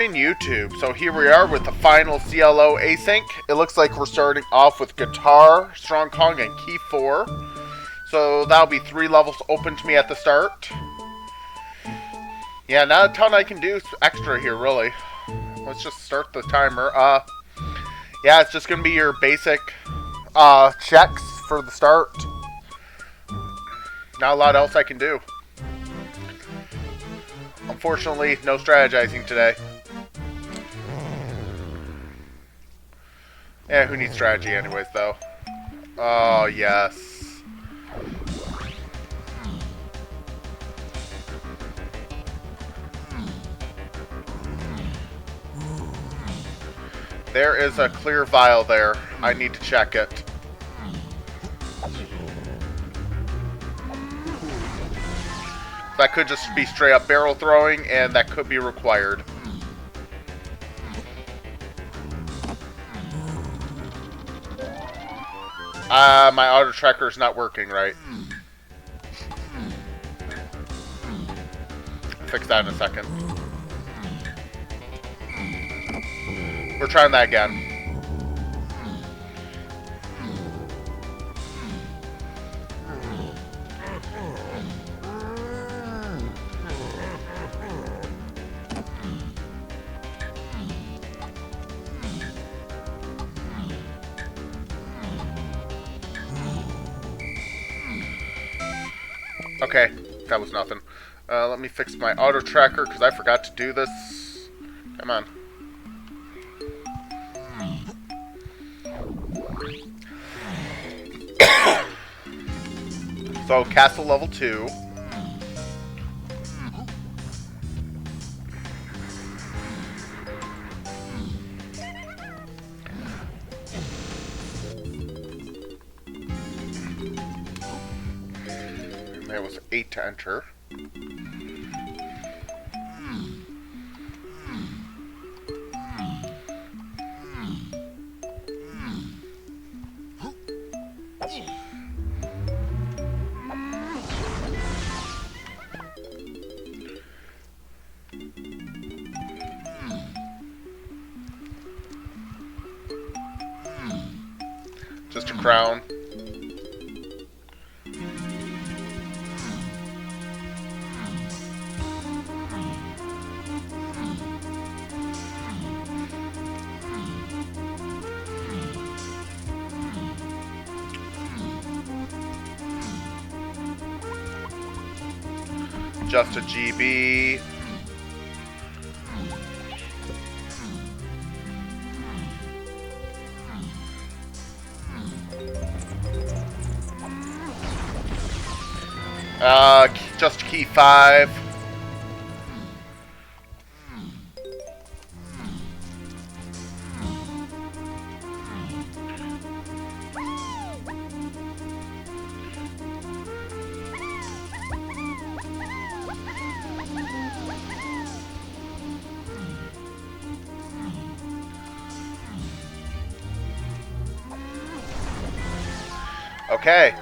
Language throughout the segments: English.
In YouTube. So here we are with the final CLO Async. It looks like we're starting off with Guitar, Strong Kong, and Key 4. So that'll be 3 levels open to me at the start. Yeah, not a ton I can do extra here, really. Let's just start the timer. Yeah, it's just going to be your basic checks for the start. Not a lot else I can do. Unfortunately, no strategizing today. Yeah, who needs strategy anyways, though? Oh, yes. There is a clear vial there. I need to check it. That could just be straight up barrel throwing, and that could be required. My auto tracker is not working right. Fix that in a second. We're trying that again. Okay, that was nothing. Let me fix my auto tracker because I forgot to do this. Come on. So, castle level 2. There was 8 to enter. Just a crown. Just a GB. Just key 5. Okay.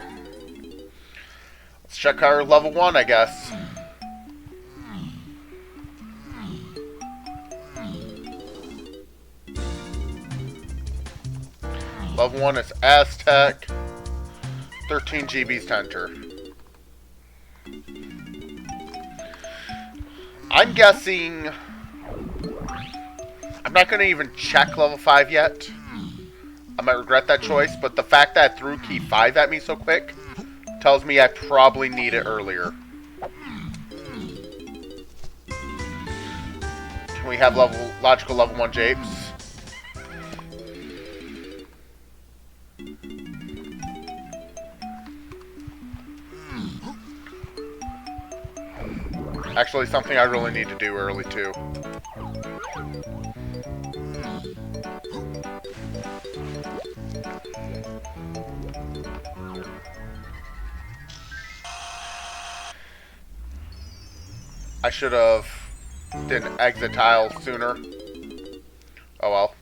Let's check our level 1, I guess. Level 1 is Aztec. 13 GBs to enter. I'm guessing... I'm not going to even check level 5 yet. I might regret that choice, but the fact that it threw key 5 at me so quick tells me I probably need it earlier. Can we have logical level 1 japes? Actually, something I really need to do early too. I should have did an exit tile sooner. Oh well.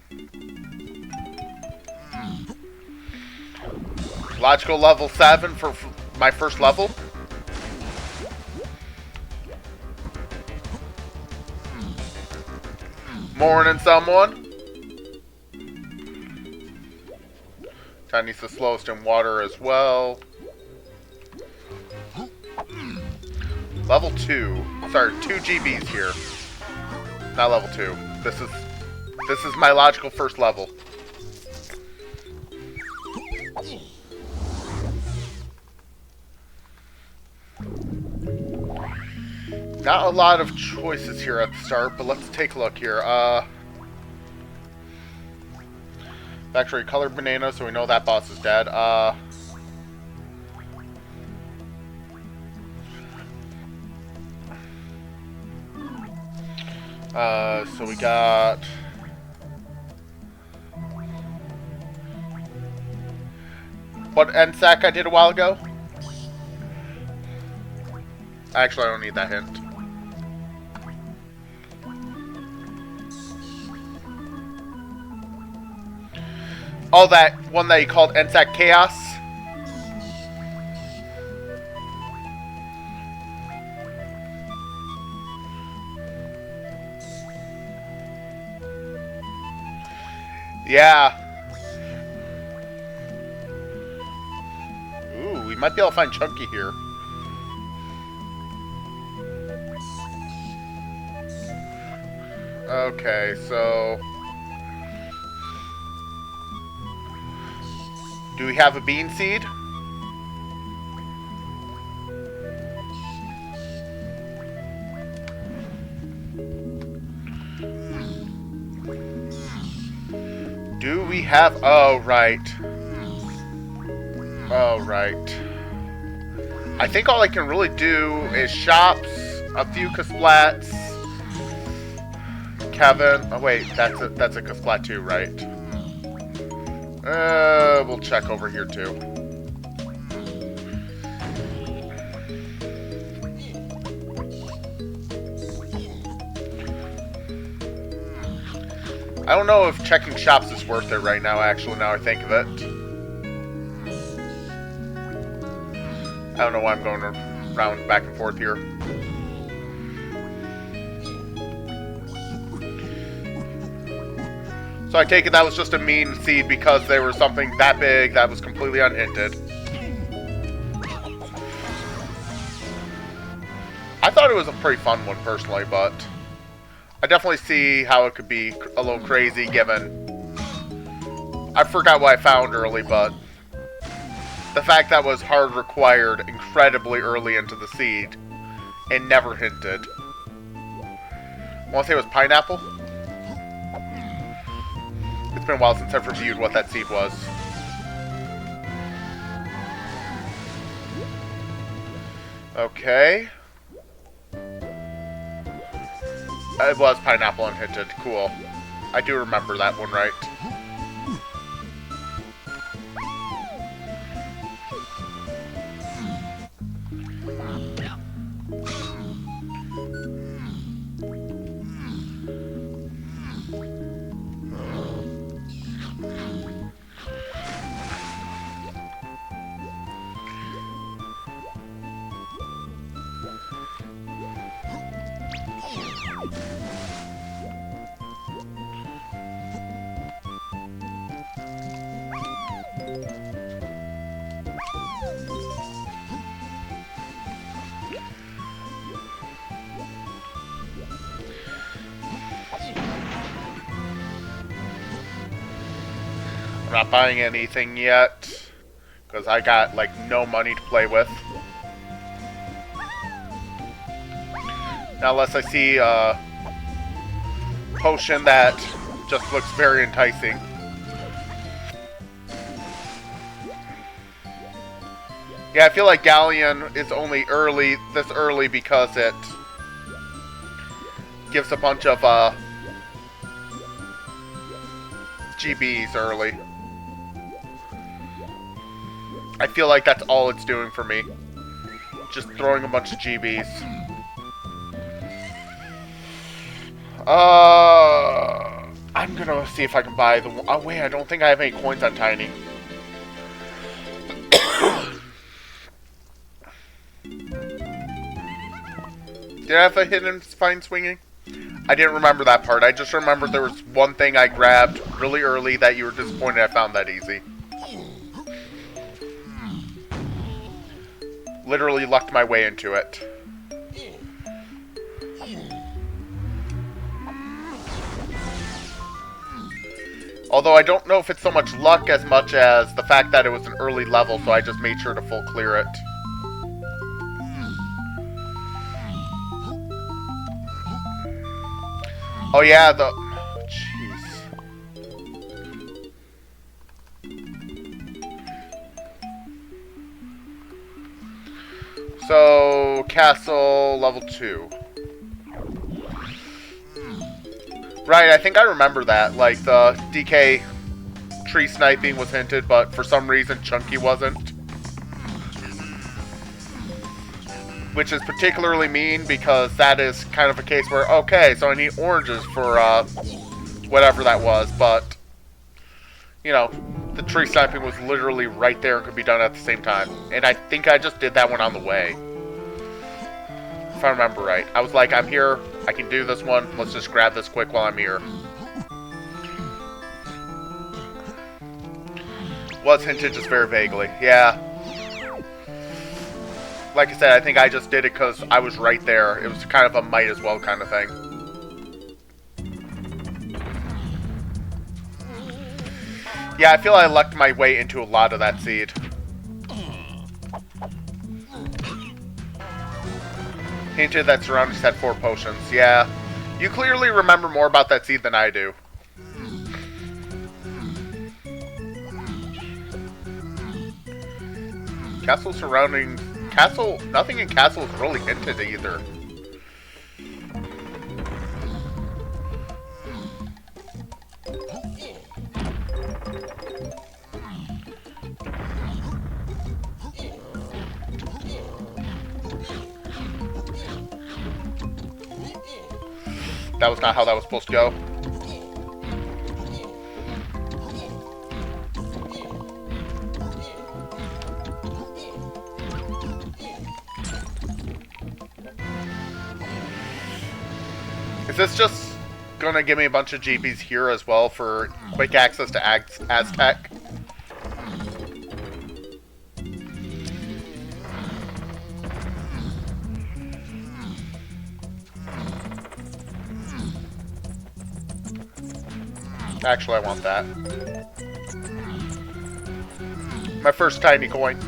Logical level 7 for my first level. Morning, someone. Tiny's the slowest in water as well. Level 2. Sorry, 2 GBs here. Not level 2. This is my logical first level. Not a lot of choices here at the start, but let's take a look here. Factory colored banana, so we know that boss is dead. So we got... What end sack I did a while ago? Actually, I don't need that hint. Oh, that one that you called NSAC Chaos? Yeah. Ooh, we might be able to find Chunky here. Okay, so... Do we have a bean seed? Do we have... Oh, right. Oh, right. I think all I can really do is shops, a few Kasplats, Kevin... Oh, wait, that's a Kasplat too, right? We'll check over here too. I don't know if checking shops is worth it right now, actually, now I think of it. I don't know why I'm going around back and forth here. So I take it that was just a mean seed because there was something that big that was completely unhinted. I thought it was a pretty fun one personally, but I definitely see how it could be a little crazy given... I forgot what I found early, but the fact that was hard required incredibly early into the seed and never hinted. I want to say it was pineapple? It's been a while since I've reviewed what that seed was. Okay. It was pineapple unhinted. Cool. I do remember that one right. I'm not buying anything yet, because I got, like, no money to play with. Now, unless I see a potion that just looks very enticing. Yeah, I feel like Galleon is only this early because it gives a bunch of GBs early. I feel like that's all it's doing for me. Just throwing a bunch of GBs. I'm gonna see if I can buy the... Oh wait, I don't think I have any coins on Tiny. Did I have a hidden fine swinging? I didn't remember that part. I just remembered there was one thing I grabbed really early that you were disappointed I found that easy. Literally lucked my way into it. Although I don't know if it's so much luck as much as the fact that it was an early level, so I just made sure to full clear it. Oh yeah, jeez. So, castle level 2. Right, I think I remember that. Like, the DK tree sniping was hinted, but for some reason Chunky wasn't. Which is particularly mean because that is kind of a case where, okay, so I need oranges for whatever that was, but, you know, the tree sniping was literally right there and could be done at the same time. And I think I just did that one on the way. If I remember right. I was like, I'm here, I can do this one, let's just grab this quick while I'm here. Was hinted just very vaguely, yeah. Like I said, I think I just did it because I was right there. It was kind of a might as well kind of thing. Yeah, I feel I lucked my way into a lot of that seed. Hinted that surroundings had 4 potions. Yeah. You clearly remember more about that seed than I do. Castle surroundings... Castle... Nothing in Castle is really hinted either. That was not how that was supposed to go. Is this just gonna give me a bunch of GPs here as well for quick access to Aztec? Actually, I want that. My first tiny coin.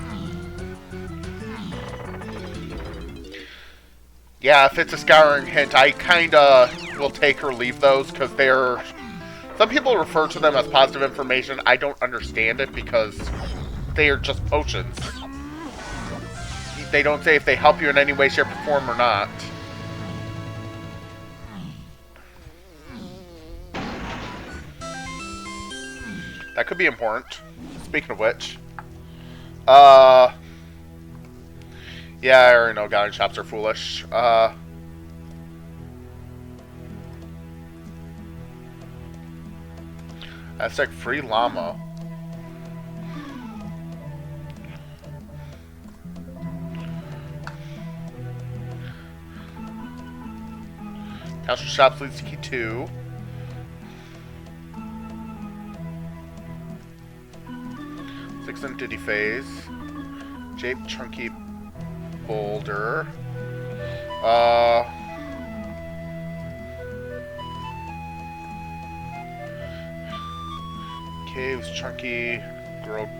Yeah, if it's a scouring hint, I kinda will take or leave those, because they're... Some people refer to them as positive information. I don't understand it, because they are just potions. They don't say if they help you in any way, shape, or form or not. That could be important. Speaking of which. Yeah, I already know guiding shops are foolish. That's like free llama. Castle shops leads to key 2. Six entity phase. Jape chunky boulder. Caves chunky growth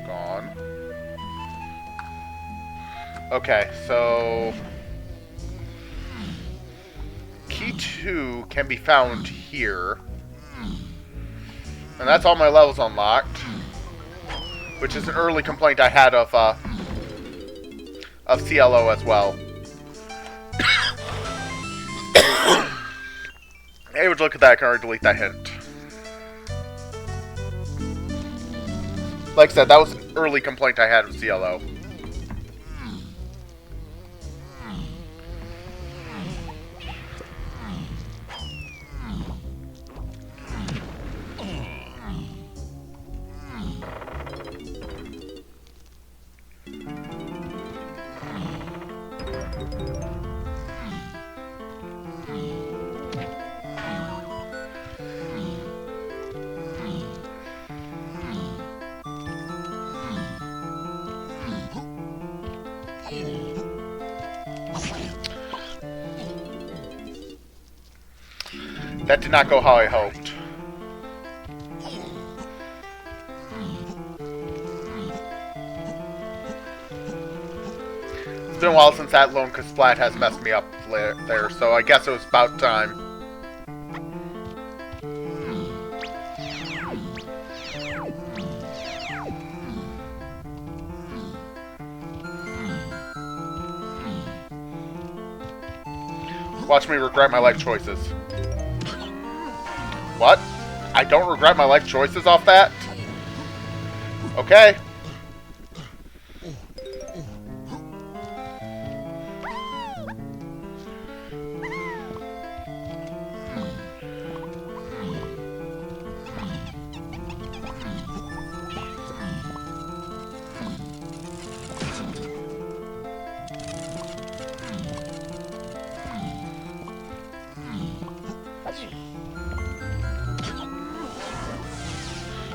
gone. Okay, so key 2 can be found here. And that's all my levels unlocked. Which is an early complaint I had of CLO as well. Hey, would you look at that? I can already delete that hint. Like I said, that was an early complaint I had of CLO. That did not go how I hoped. It's been a while since that lone splat has messed me up there, so I guess it was about time. Watch me regret my life choices. What? I don't regret my life choices off that? Okay.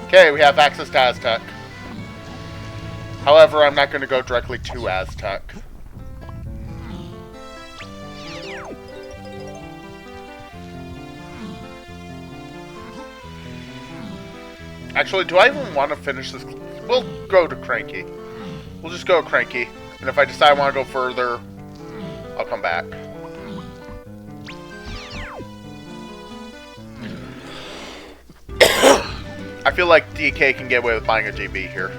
Okay, we have access to Aztec. However, I'm not going to go directly to Aztec. Actually, do I even want to finish this? We'll go to Cranky. We'll just go Cranky. And if I decide I want to go further, I'll come back. I feel like DK can get away with buying a GB here.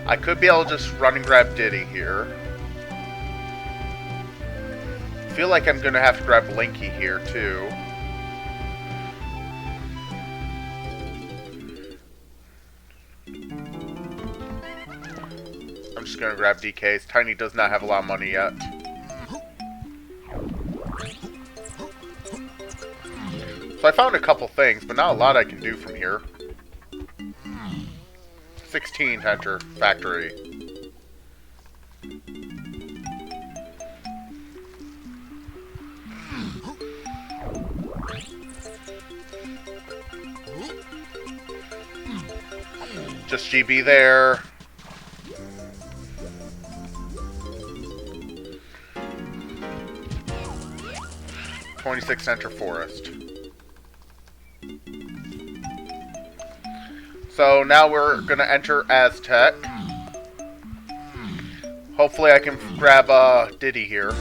I could be able to just run and grab Diddy here. I feel like I'm going to have to grab Linky here too. I'm just gonna grab DKs. Tiny does not have a lot of money yet. So I found a couple things, but not a lot I can do from here. 16 to enter factory. Just GB there. .26 enter forest. So now we're gonna enter Aztec. Hopefully I can grab Diddy here.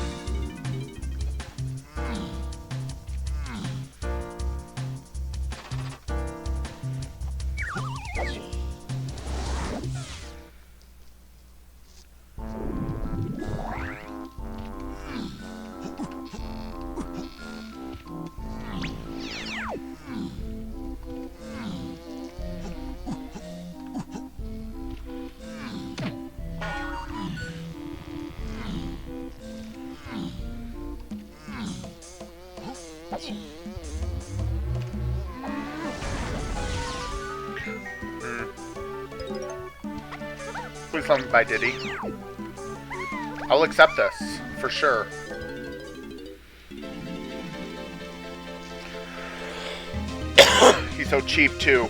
Please let me buy Diddy. I'll accept this, for sure. He's so cheap, too.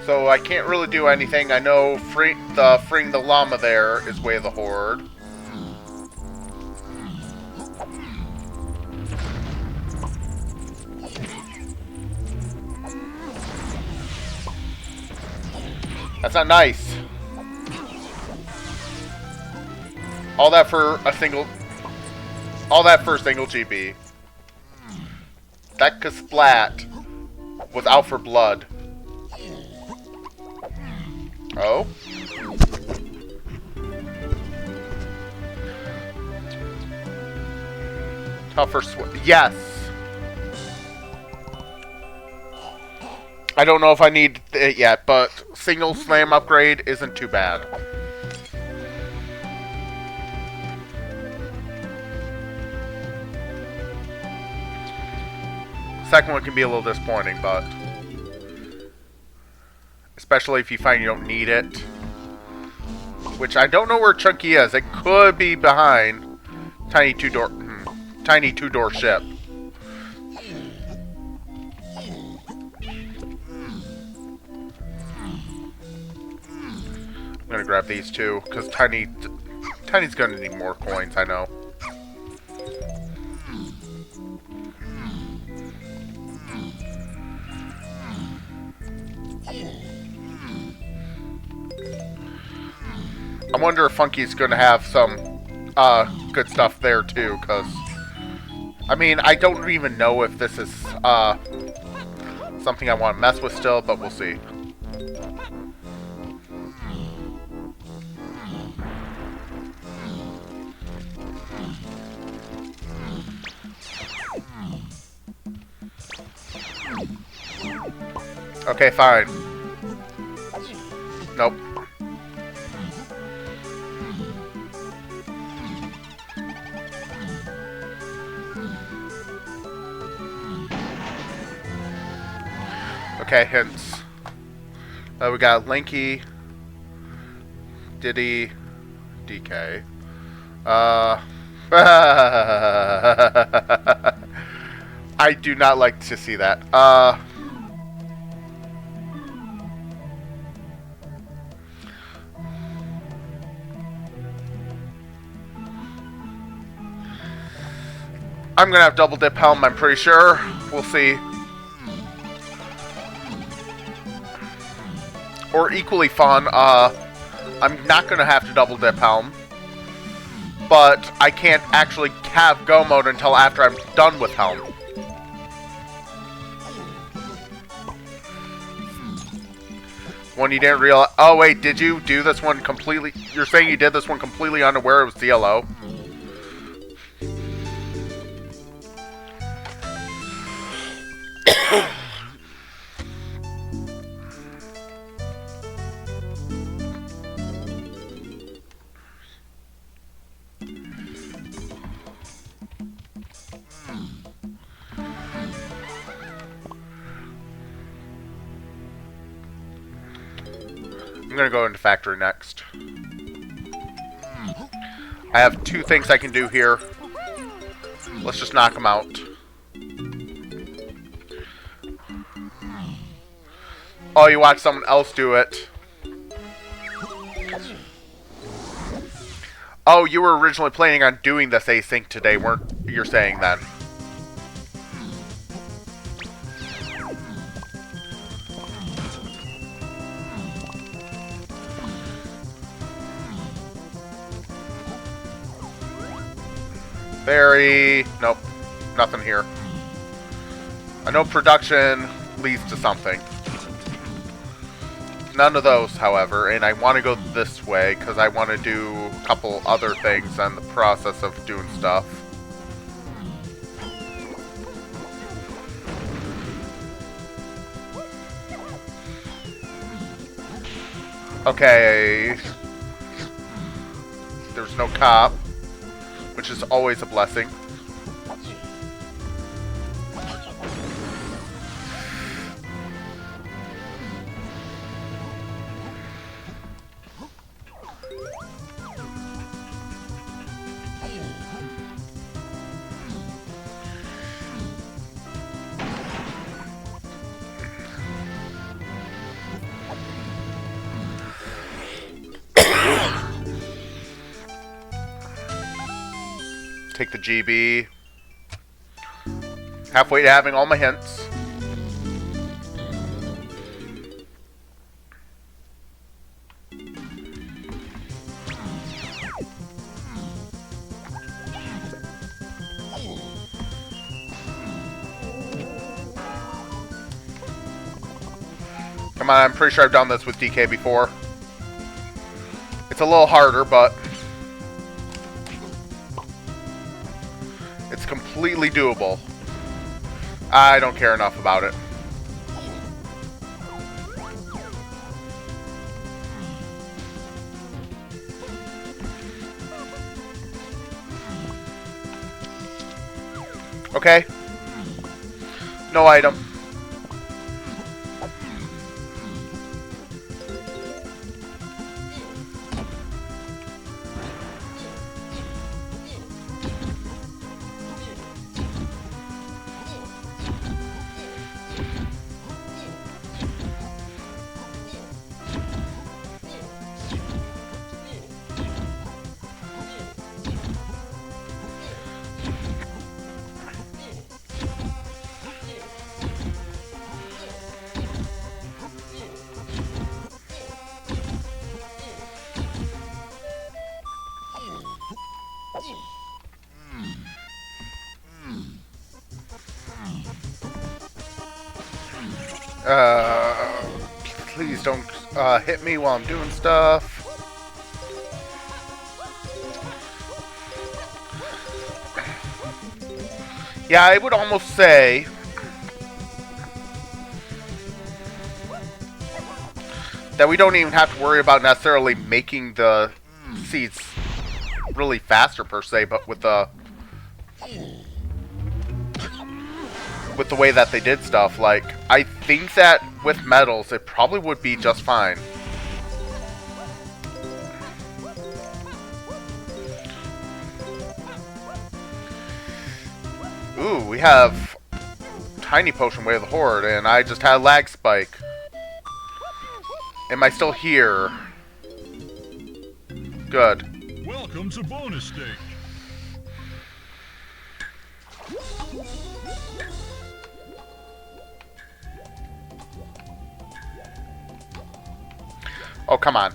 So I can't really do anything. I know freeing the llama there is Way of the Horde. That's not nice. All that for a single GB. That Kasplat was out for blood. Oh? Tougher yes! I don't know if I need it yet, but single slam upgrade isn't too bad. second one can be a little disappointing, but especially if you find you don't need it. Which I don't know where Chunky is. It could be behind tiny two-door ship. I'm gonna grab these two because Tiny's gonna need more coins. I know. I wonder if Funky's going to have some good stuff there too, because I mean, I don't even know if this is something I want to mess with still, but we'll see. Okay, fine. Nope. Okay, hints. We got Linky, Diddy, DK. I do not like to see that. I'm gonna have double dip helm, I'm pretty sure. We'll see. Or equally fun, I'm not gonna have to double dip helm, but I can't actually have go mode until after I'm done with helm. When you didn't realize. Oh wait, did you do this one completely? You're saying you did this one completely unaware it was CLO? I'm gonna go into factory next. I have two things I can do here. Let's just knock them out. Oh, you watch someone else do it. Oh, you were originally planning on doing this async today, weren't you saying then? Nope, nothing here. I know production leads to something. None of those, however, and I want to go this way because I want to do a couple other things in the process of doing stuff. Okay. There's no cop, which is always a blessing. Take the GB. Halfway to having all my hints. Come on, I'm pretty sure I've done this with DK before. It's a little harder, but it's completely doable. I don't care enough about it. Okay. No item. Please don't hit me while I'm doing stuff. Yeah, I would almost say that we don't even have to worry about necessarily making the seeds really faster per se, but with the way that they did stuff, like, I think that with metals, it probably would be just fine. Ooh, we have Tiny Potion Way of the Horde, and I just had a lag spike. Am I still here? Good. Welcome to bonus stage. Oh, come on.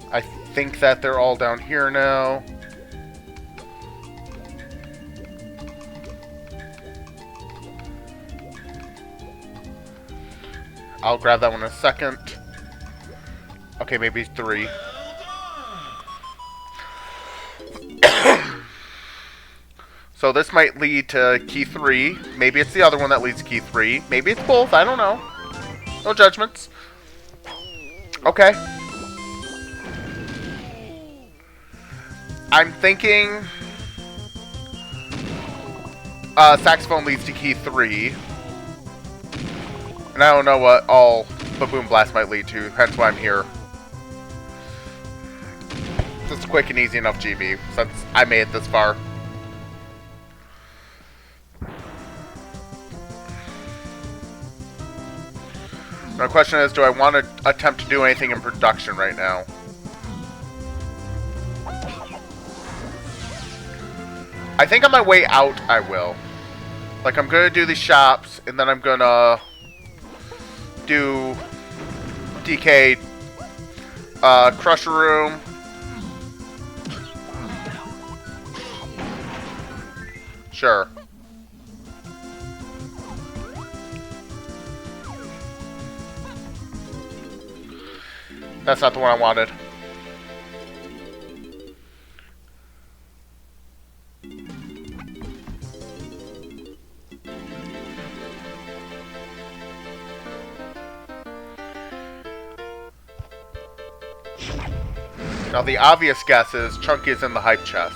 I think that they're all down here now. I'll grab that one in a second. Okay, maybe 3. So this might lead to key 3. Maybe it's the other one that leads to key 3. Maybe it's both. I don't know. No judgments. Okay. I'm thinking saxophone leads to key 3. And I don't know what all Baboon Blast might lead to, hence why I'm here. It's quick and easy enough GB, since I made it this far. My question is, do I want to attempt to do anything in production right now? I think on my way out, I will. Like, I'm going to do these shops, and then I'm going to do DK Crusher Room. Sure. That's not the one I wanted. Now the obvious guess is Chunky is in the hype chest.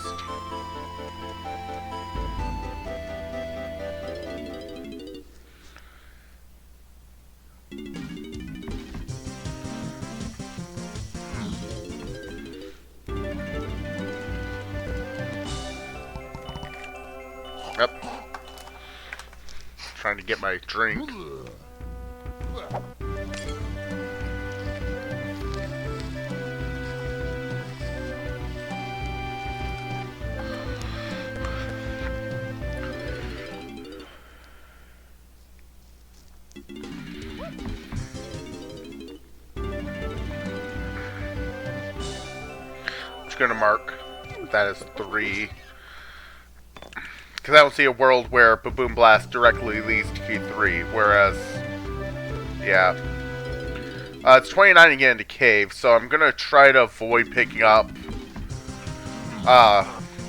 Yep. Trying to get my drink. Going to mark that as 3, because I don't see a world where Baboon Blast directly leads to key 3, whereas, yeah, it's 29 to get into cave, so I'm going to try to avoid picking up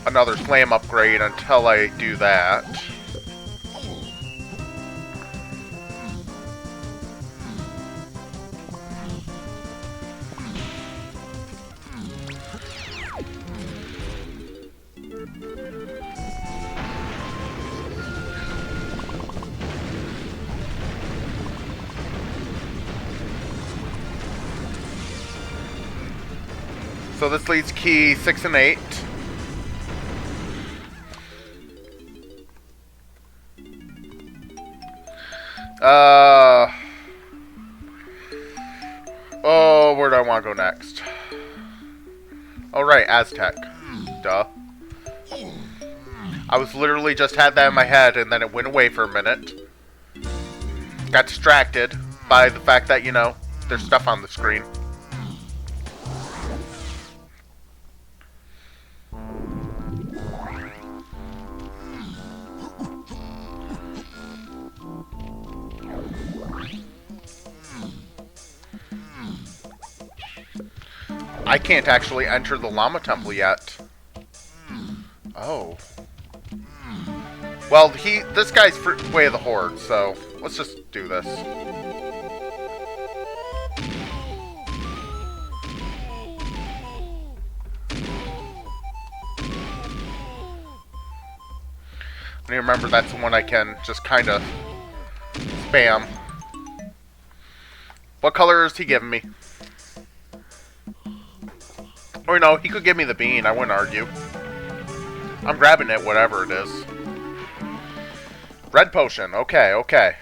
another slam upgrade until I do that. So this leads key 6 and 8. Oh, where do I want to go next? Oh, right, Aztec. Duh. I was literally just had that in my head, and then it went away for a minute. Got distracted by the fact that, you know, there's stuff on the screen. I can't actually enter the llama temple yet. Oh. Well, this guy's way of the horde, so let's just do this. I remember that's the one I can just kind of spam. What color is he giving me? Or no, he could give me the bean. I wouldn't argue. I'm grabbing it, whatever it is. Red potion. Okay, okay.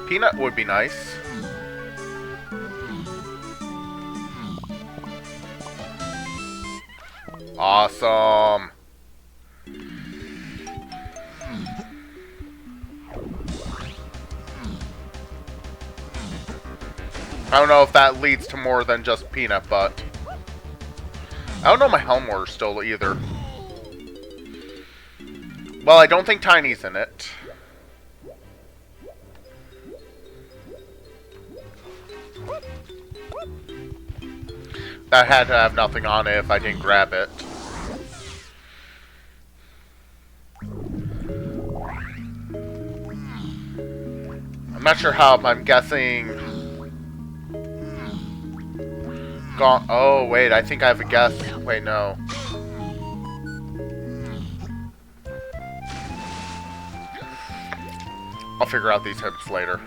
Peanut would be nice. Awesome. I don't know if that leads to more than just peanut, but I don't know my Helmore still either. Well, I don't think Tiny's in it. That had to have nothing on it if I didn't grab it. I'm not sure how, but I'm guessing... Gone. Oh, wait, I think I have a guess. Wait, no. I'll figure out these hints later.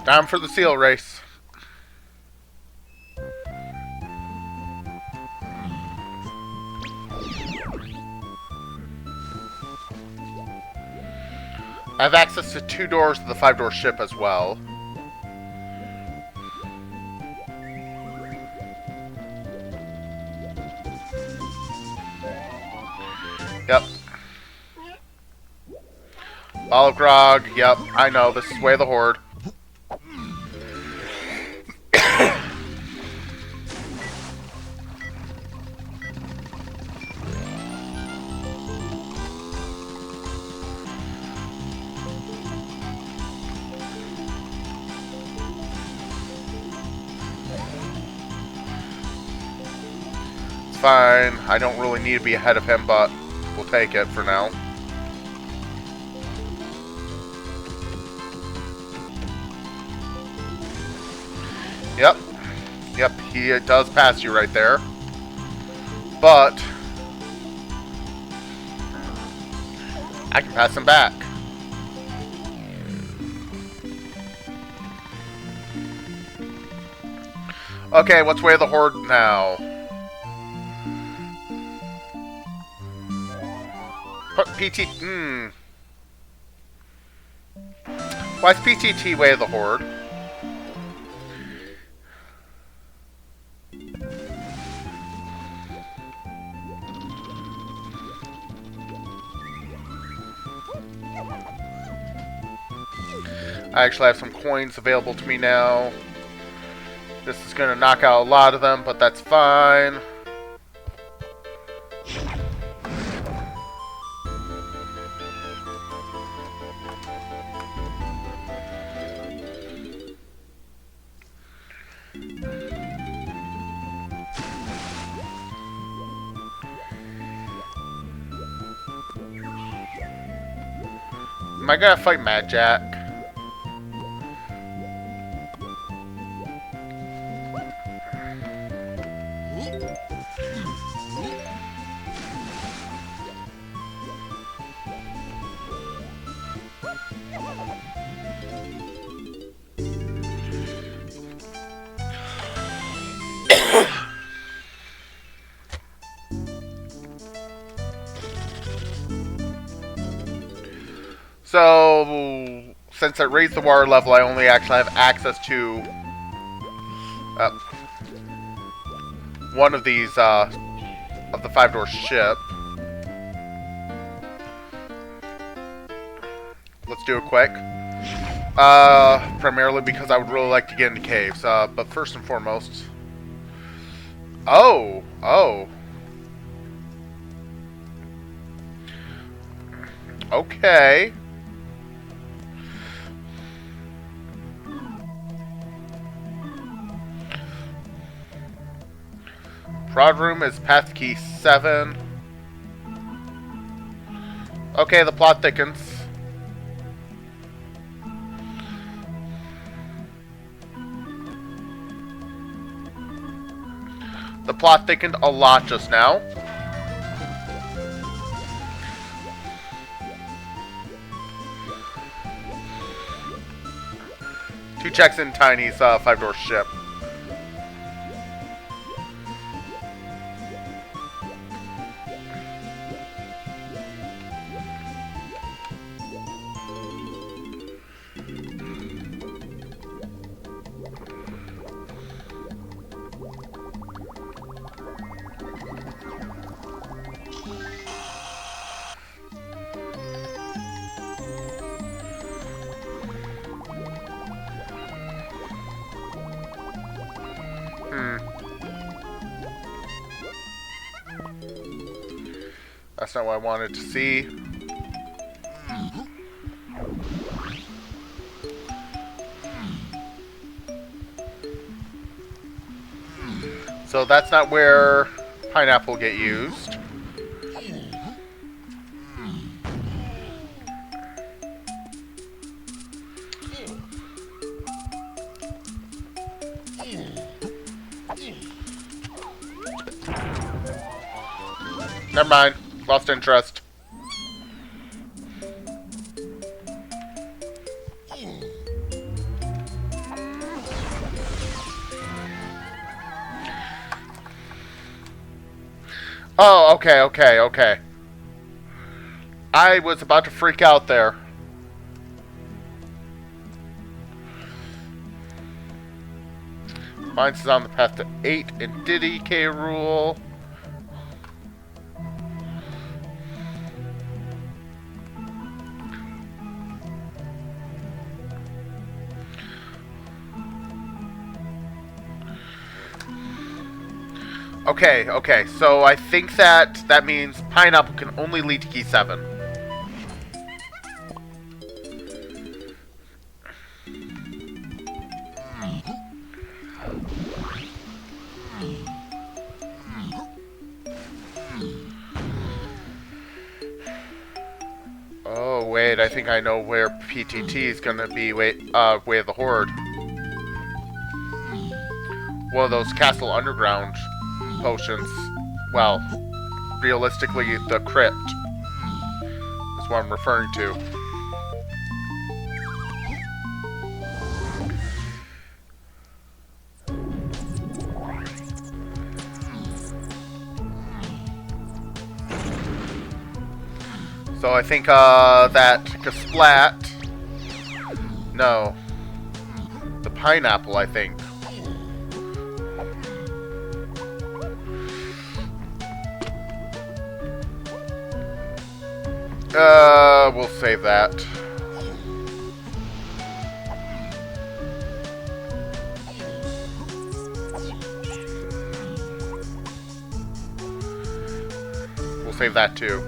Time for the seal race. I have access to 2 doors to the 5-door ship as well. Yep. Olive Grog, yep, I know, this is way of the horde. Fine. I don't really need to be ahead of him, but we'll take it for now. Yep. Yep, he does pass you right there. But I can pass him back. Okay, what's way of the horde now? PT... Why is PTT way of the horde? I actually have some coins available to me now. This is going to knock out a lot of them, but that's fine. Am I gonna fight Mad Jack? So, since it raised the water level, I only actually have access to one of these of the 5-door ship. Let's do it quick. Primarily because I would really like to get into caves. But first and foremost... Oh! Okay. Prod room is path key 7. Okay, the plot thickens. The plot thickened a lot just now. Two checks in Tiny's 5-door ship. That's not what I wanted to see. So that's not where pineapple get used. Never mind. Lost interest. Oh, okay. I was about to freak out there. Mines is on the path to 8 in Diddy K rule. Okay, so I think that means pineapple can only lead to key 7. Oh, wait, I think I know where PTT is gonna be. Way of the Horde. One of those Castle Underground potions. Well, realistically, the crypt is what I'm referring to. So I think that Kasplat. No. The pineapple, I think. We'll save that. save that too.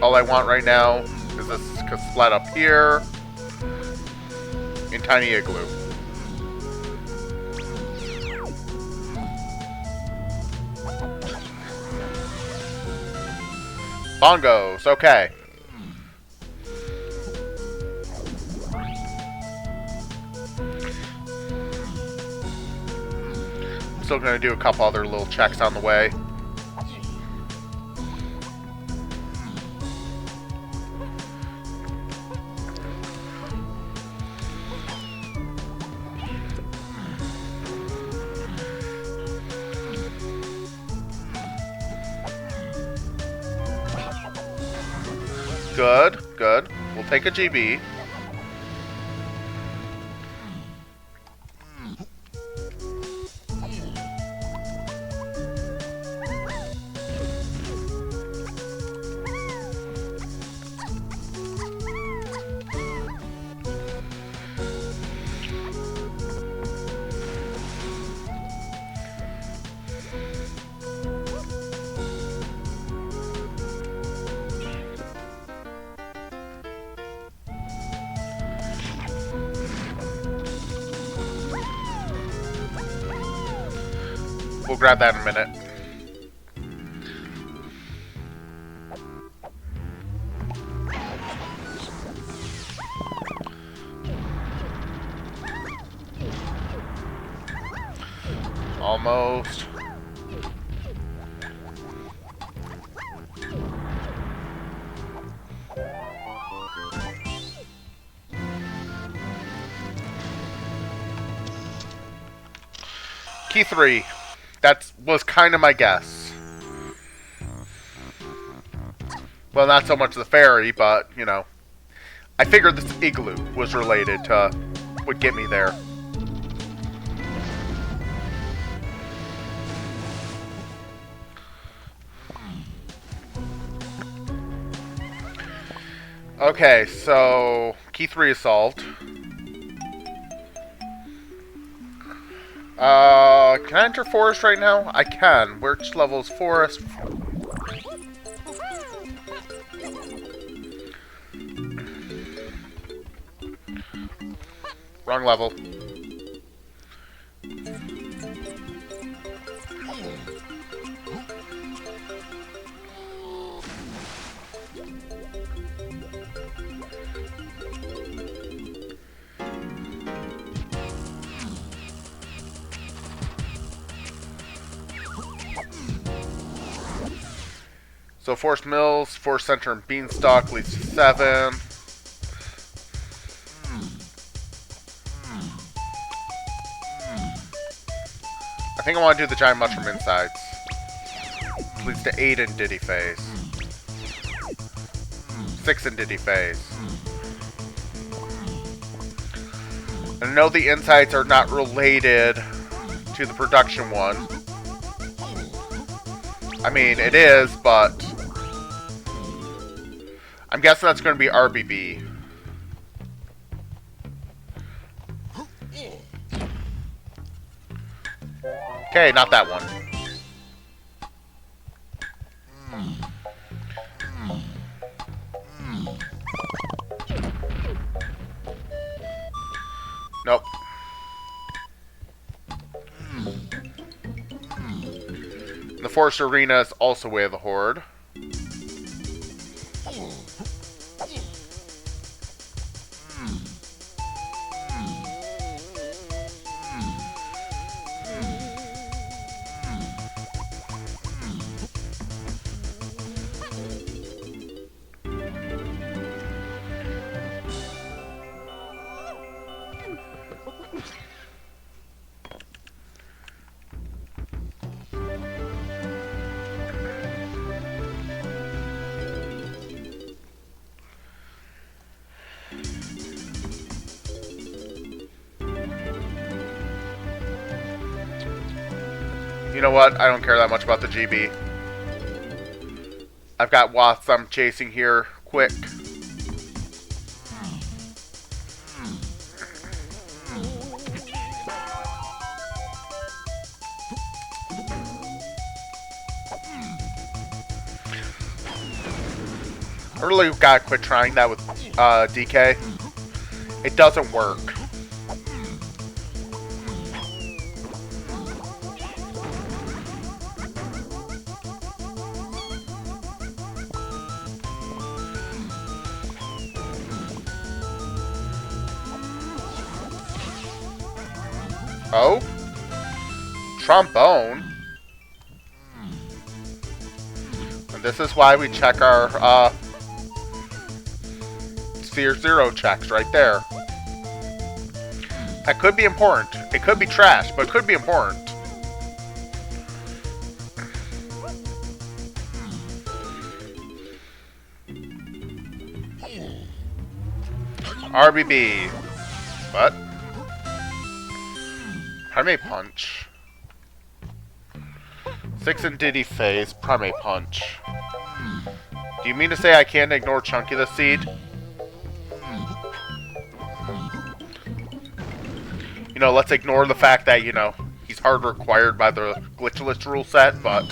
All I want right now is this splat up here in Tiny Igloo. Bongos, okay. Still gonna do a couple other little checks on the way. Good, good. We'll take a GB. We'll grab that in a minute. Almost. Key 3. That was kind of my guess. Well, not so much the fairy, but, you know. I figured this igloo was related to would get me there. Okay, so key 3 is solved. Can I enter forest right now? I can. Which level is forest? Wrong level. So Forest Mills, Forest Center, and Beanstalk leads to 7. I think I want to do the Giant Mushroom Insides. Leads to 8 in Diddy Phase. 6 in Diddy Phase. And I know the insights are not related to the production one. I mean, it is, but I'm guessing that's going to be RBB. Okay, not that one. Nope. The Forest Arena is also Way of the Horde. You know what? I don't care that much about the GB. I've got wasps I'm chasing here. Quick. I really gotta quit trying that with DK. It doesn't work. Oh? Trombone? And this is why we check our, Sphere 0 checks right there. That could be important. It could be trash, but it could be important. RBB. What? Primate Punch. 6 in Diddy phase, Primate Punch. Do you mean to say I can't ignore Chunky the Seed? You know, let's ignore the fact that, you know, he's hard required by the glitchless rule set, but...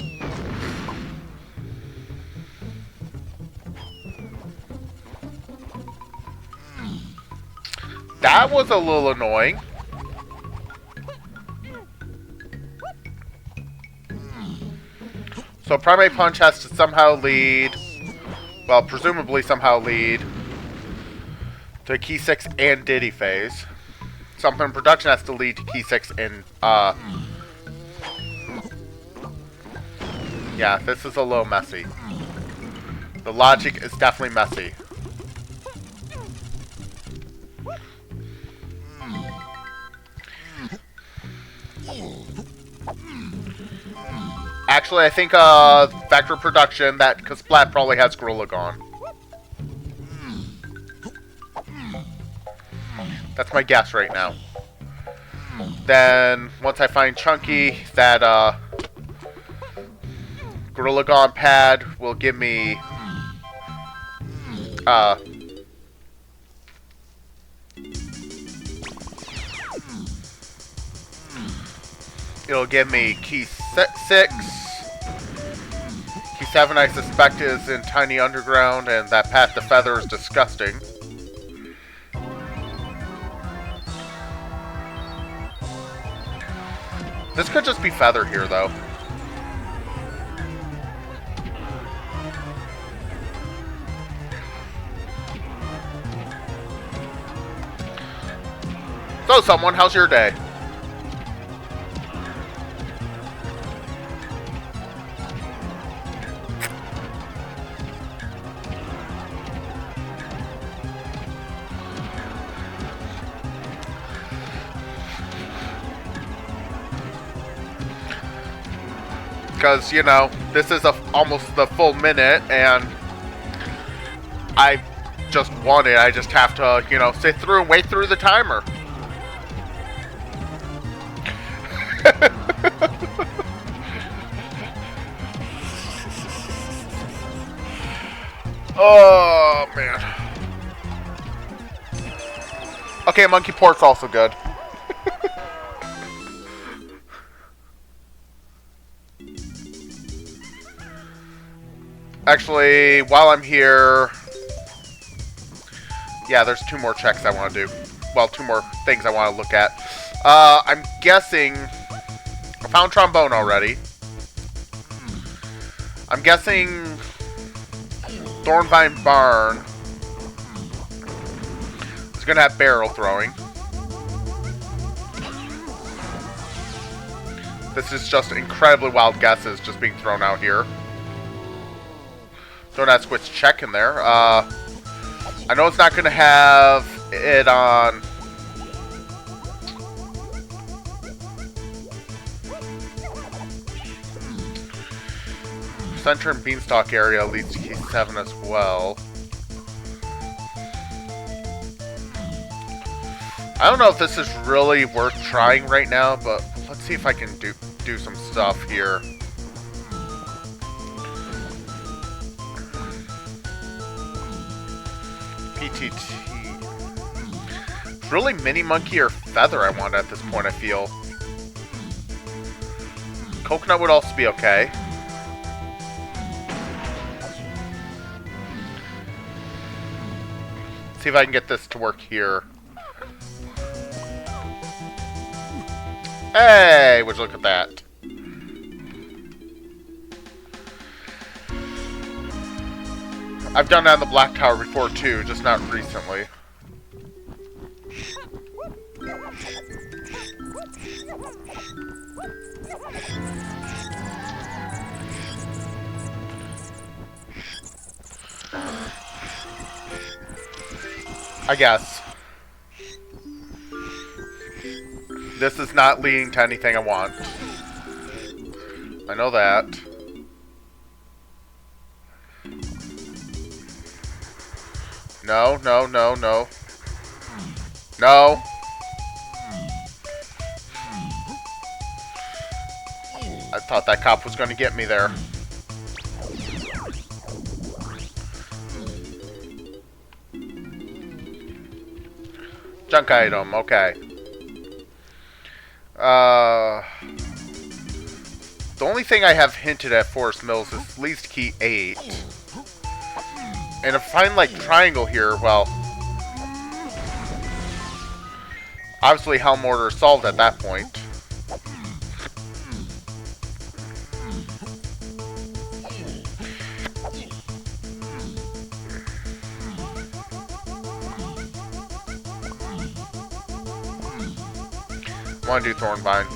That was a little annoying. So Primate Punch has to somehow lead, well, presumably somehow lead to Key 6 and Diddy phase. Something in production has to lead to Key 6 and, yeah, this is a little messy. The logic is definitely messy. Actually, I think, Vector Production, that, because Splat probably has Gorilla Gone. That's my guess right now. Then, once I find Chunky, that, Gorilla Gone pad will give me, it'll give me Key 6. Key 7, I suspect, is in Tiny Underground, and that Path to Feather is disgusting. This could just be Feather here, though. So, someone, how's your day? Because, you know, this is almost the full minute, and I just won it. I just have to, you know, sit through and wait through the timer. Oh, man. Okay, Monkey Port's also good. Actually, while I'm here... Yeah, there's 2 more checks I want to do. Well, 2 more things I want to look at. I'm guessing... I found Trombone already. I'm guessing... Thornvine Barn is going to have barrel throwing. This is just incredibly wild guesses just being thrown out here. Don't ask what's check in there. I know it's not going to have it on... Center and Beanstalk area leads to Key 7 as well. I don't know if this is really worth trying right now, but let's see if I can do some stuff here. PTT. It's really Mini Monkey or Feather I want at this point, I feel. Coconut would also be okay. See if I can get this to work here. Hey, would you look at that? I've done that on the Black Tower before too, just not recently. I guess. This is not leading to anything I want. I know that. No, no, no, no. No. I thought that cop was going to get me there. Junk item, okay. The only thing I have hinted at Forest Mills is least key 8. And if I find, like, triangle here, well... obviously Helm Order is solved at that point. I want to do Thornvine.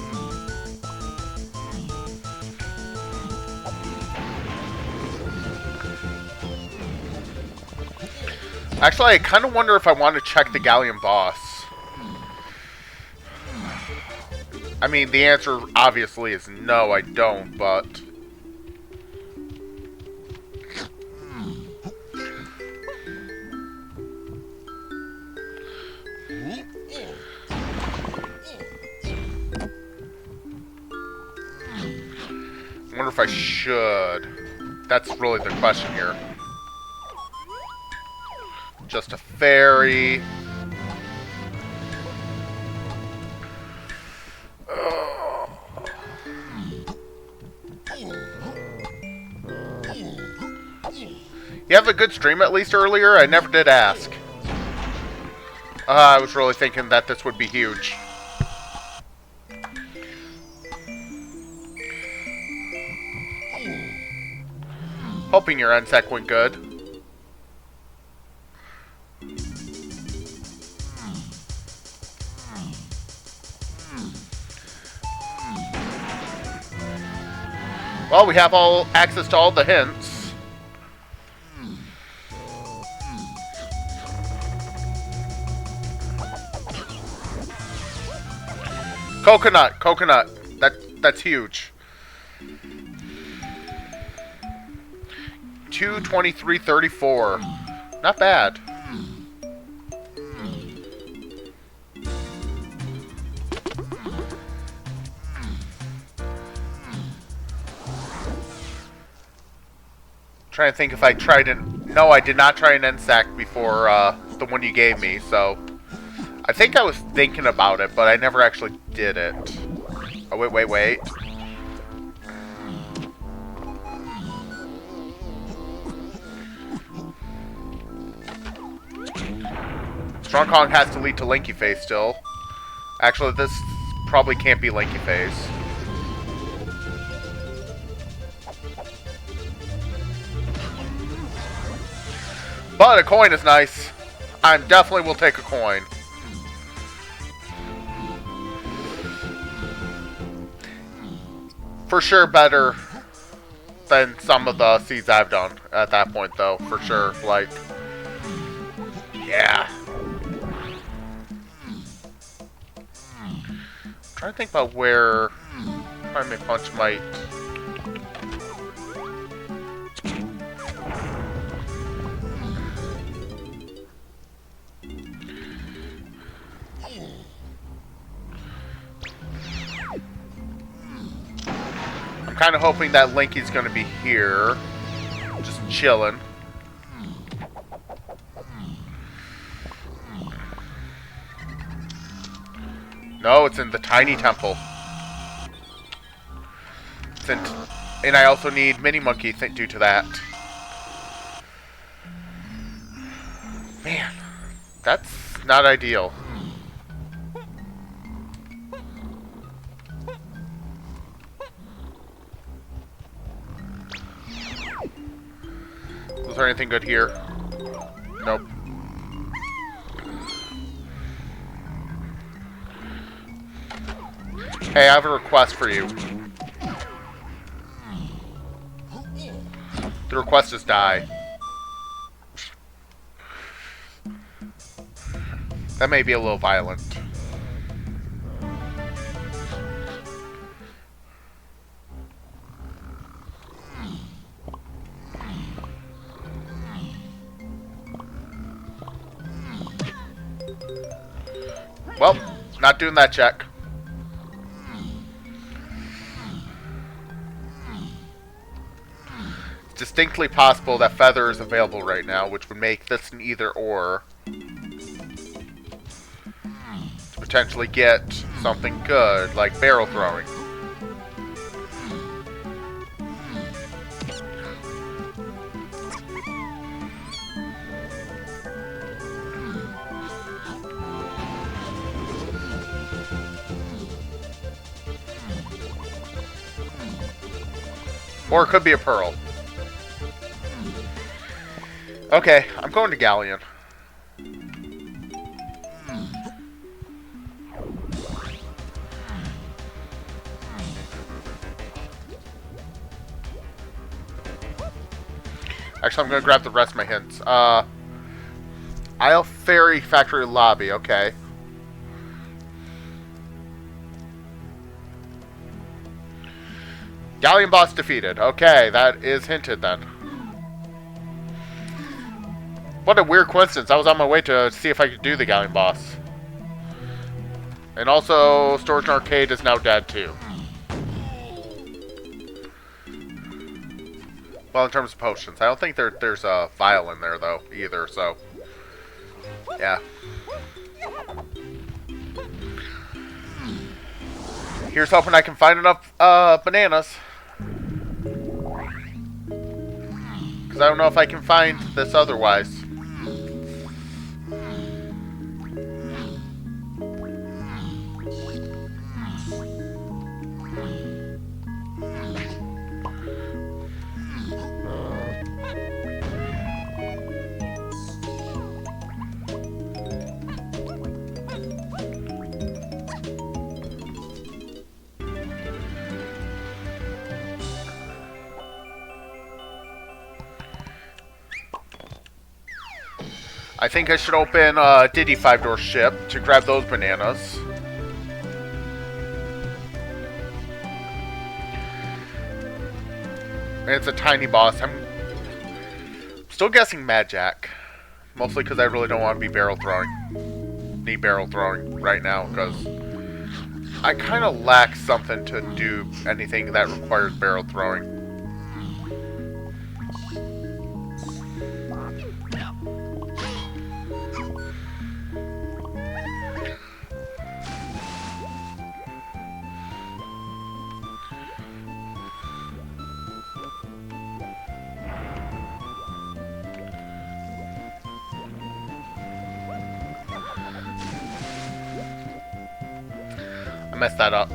Actually, I kind of wonder if I want to check the Galleon boss. I mean, the answer obviously is no, I don't, but... I wonder if I should. That's really the question here. Just a fairy. You have a good stream at least earlier? I never did ask. I was really thinking that this would be huge. Hoping your NSEC went good. Well, we have all access to all the hints. Coconut, coconut. That's huge. 223.34. Not bad. Trying to think if I tried an... No, I did not try an NSAC before the one you gave me, so... I think I was thinking about it, but I never actually did it. Oh, wait. Strong Kong has to lead to Linky Face still. Actually, this probably can't be Linky Face. But a coin is nice. I definitely will take a coin. For sure better than some of the seeds I've done at that point, though. For sure. Like, yeah. I'm trying to think about where Primate Punch might... I'm kind of hoping that Linky's going to be here, just chilling. No, it's in the tiny temple. It's in and I also need Mini Monkey due to that. Man, That's not ideal. Was there anything good here? Nope. Hey, I have a request for you. The request is die. That may be a little violent. Well, not doing that check. It's distinctly possible that feather is available right now, which would make this an either or. To potentially get something good, like barrel throwing. Or it could be a pearl. Okay, I'm going to Galleon. Actually, I'm going to grab the rest of my hints. Isle Ferry Factory Lobby, okay. Galleon boss defeated. Okay, that is hinted then. What a weird coincidence. I was on my way to see if I could do the Galleon boss. And also, Storage and Arcade is now dead too. Well, in terms of potions. I don't think there's a vial in there, though, either, so... Yeah. Here's hoping I can find enough bananas. Because I don't know if I can find this otherwise. I think I should open Diddy 5-door ship to grab those bananas. And it's a tiny boss. I'm still guessing Mad Jack. Mostly because I really don't want to be barrel throwing. Need barrel throwing right now because I kind of lack something to do anything that requires barrel throwing. I messed that up.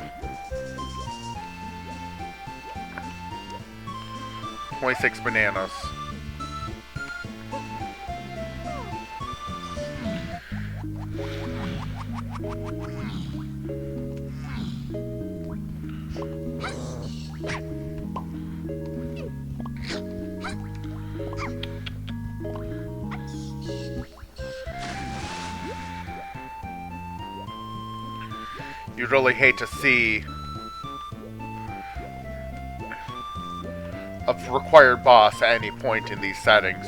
26 bananas. You'd really hate to see a required boss at any point in these settings.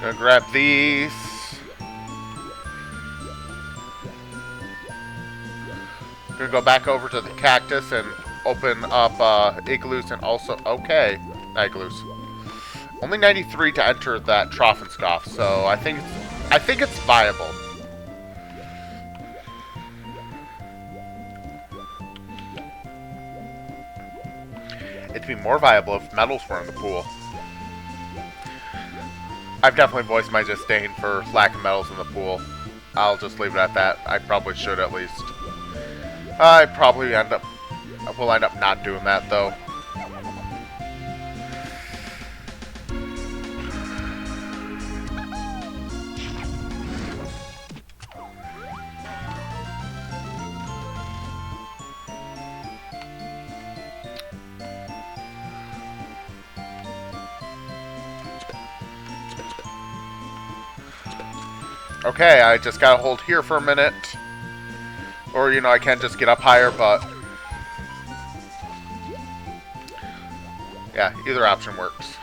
Gonna grab these. Gonna go back over to the cactus and open up igloos and also... Okay, igloos. Only 93 to enter that trough and scoff, so I think it's viable. It'd be more viable if metals were in the pool. I've definitely voiced my disdain for lack of metals in the pool. I'll just leave it at that. I probably should at least. I probably will end up not doing that though. Okay, I just gotta hold here for a minute. Or, you know, I can just get up higher, but... yeah, either option works.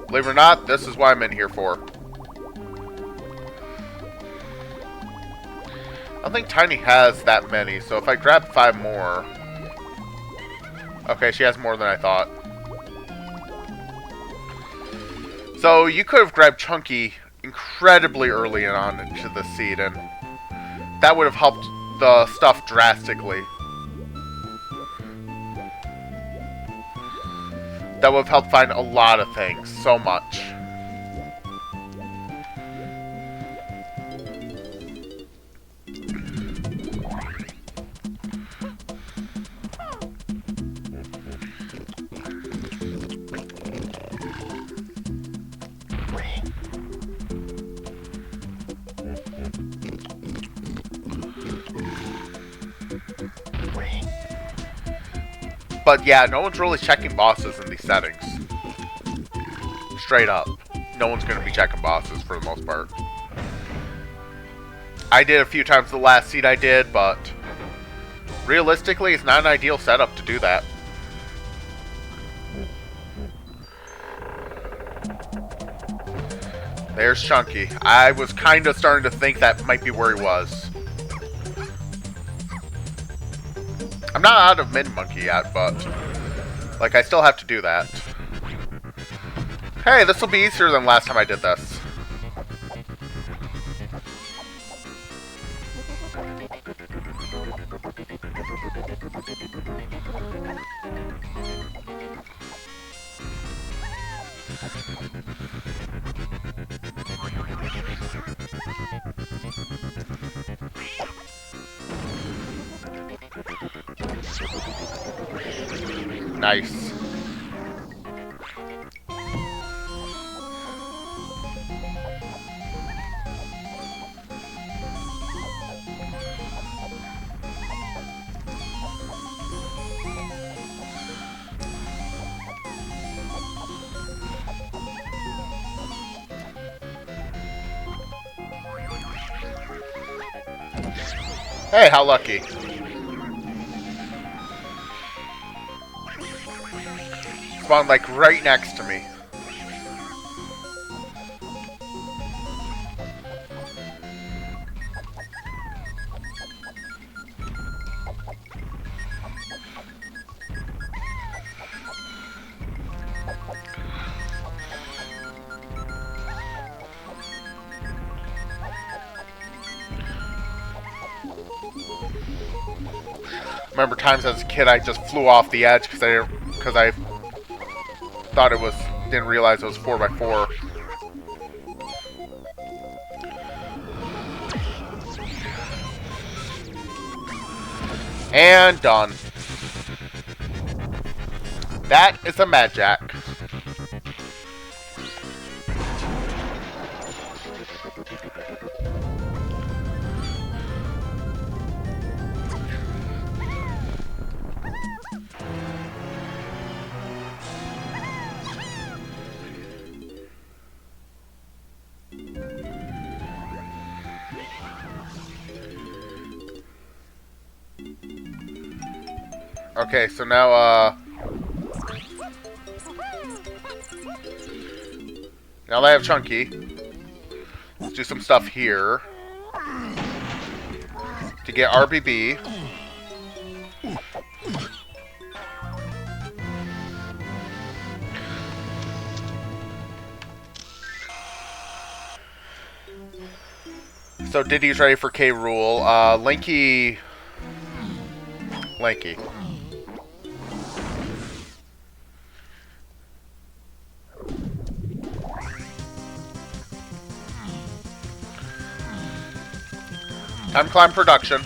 Believe it or not, this is what I'm in here for. I don't think Tiny has that many, so if I grab 5 more... Okay, she has more than I thought. So you could have grabbed Chunky incredibly early on into the seed, and that would have helped the stuff drastically. That would have helped find a lot of things, so much. But yeah, no one's really checking bosses in these settings. Straight up. No one's going to be checking bosses for the most part. I did a few times the last seed I did, but realistically, it's not an ideal setup to do that. There's Chunky. I was kind of starting to think that might be where he was. I'm not out of Mid Monkey yet, but like I still have to do that. Hey, this will be easier than last time I did this. Nice. Hey, how lucky. Spawned like right next to me. Remember times as a kid I just flew off the edge because I thought it was, didn't realize it was 4x4. And done. That is a Mad Jack. Okay, so now, now that I have Chunky, let's do some stuff here to get RBB. So Diddy's ready for K. Rool. Lanky. Time to climb production.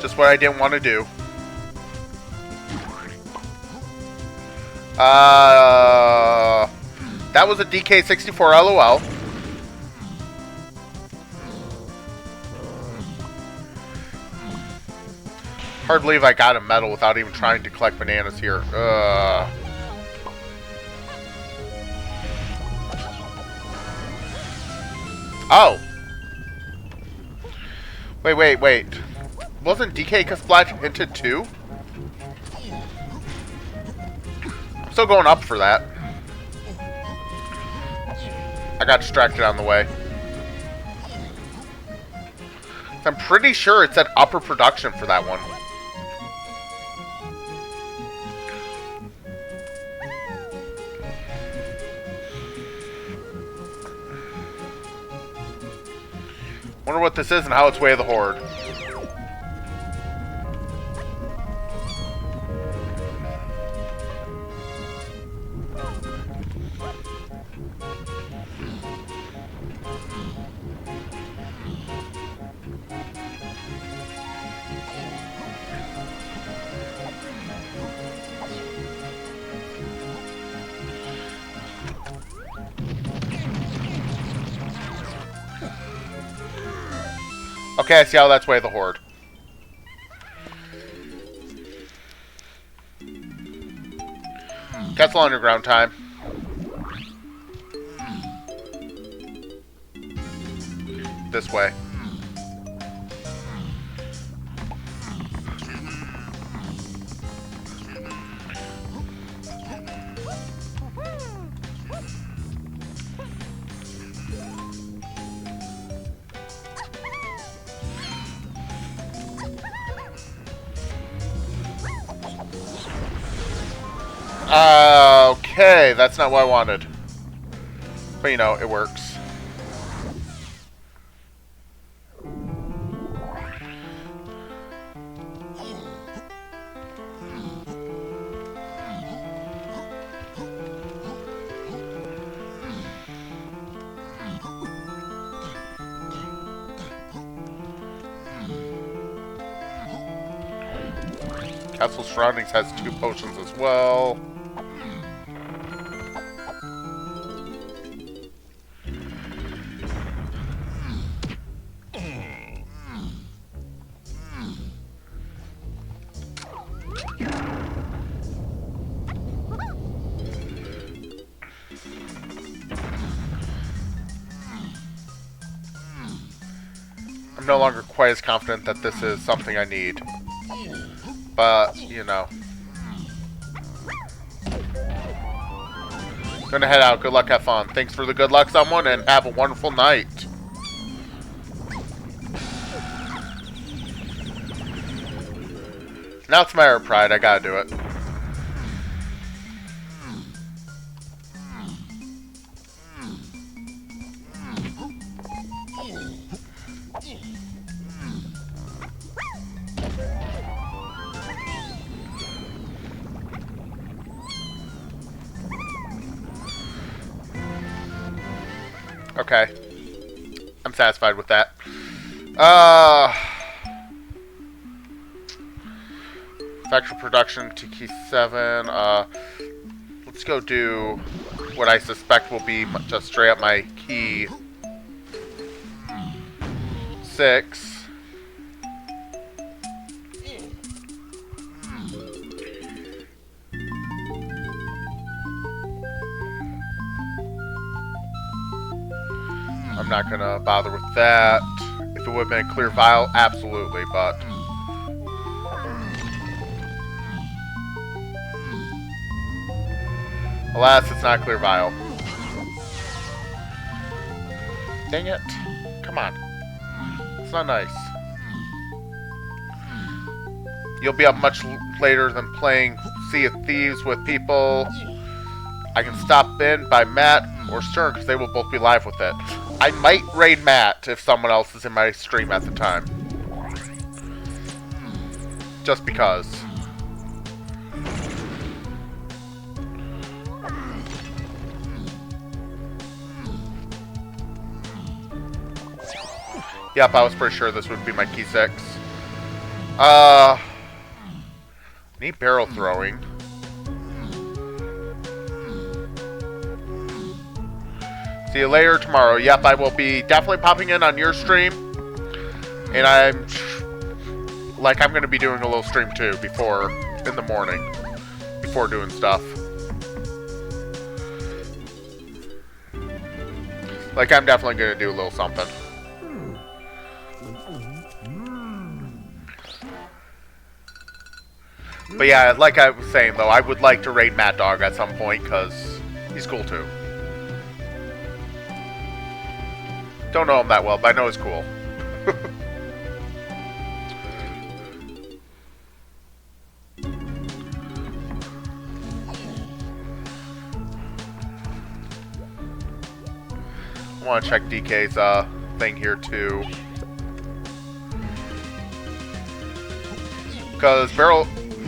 Just what I didn't want to do. That was a DK64 LOL. Hard to believe I got a medal without even trying to collect bananas here. Oh! Wait. Wasn't DK Splash hinted too? I'm still going up for that. I got distracted on the way. I'm pretty sure it said upper production for that one. Wonder what this is and how it's Way of the Horde. Okay, I see how that's Way of the Horde. Castle Underground time. This way. Okay, that's not what I wanted. But you know, it works. Castle Surroundings has 2 potions as well. I'm no longer quite as confident that this is something I need. But, you know. Gonna head out. Good luck, have fun. Thanks for the good luck, someone, and have a wonderful night. Now it's my pride. I gotta do it. Okay. I'm satisfied with that. Factory production to key 7. Let's go do what I suspect will be just straight up my key 6. I'm not gonna bother with that. If it would have been a clear vial, absolutely, but... alas, it's not a clear vial. Dang it. Come on. It's not nice. You'll be up much later than playing Sea of Thieves with people. I can stop in by Matt or Stern because they will both be live with it. I might raid Matt if someone else is in my stream at the time. Just because. Yep, I was pretty sure this would be my key 6. Need barrel throwing. See you later tomorrow. Yep, I will be definitely popping in on your stream. And I'm going to be doing a little stream too in the morning. Before doing stuff. Like, I'm definitely going to do a little something. But yeah, like I was saying though, I would like to raid Mad Dog at some point because he's cool too. Don't know him that well, but I know he's cool. I want to check DK's thing here too. Because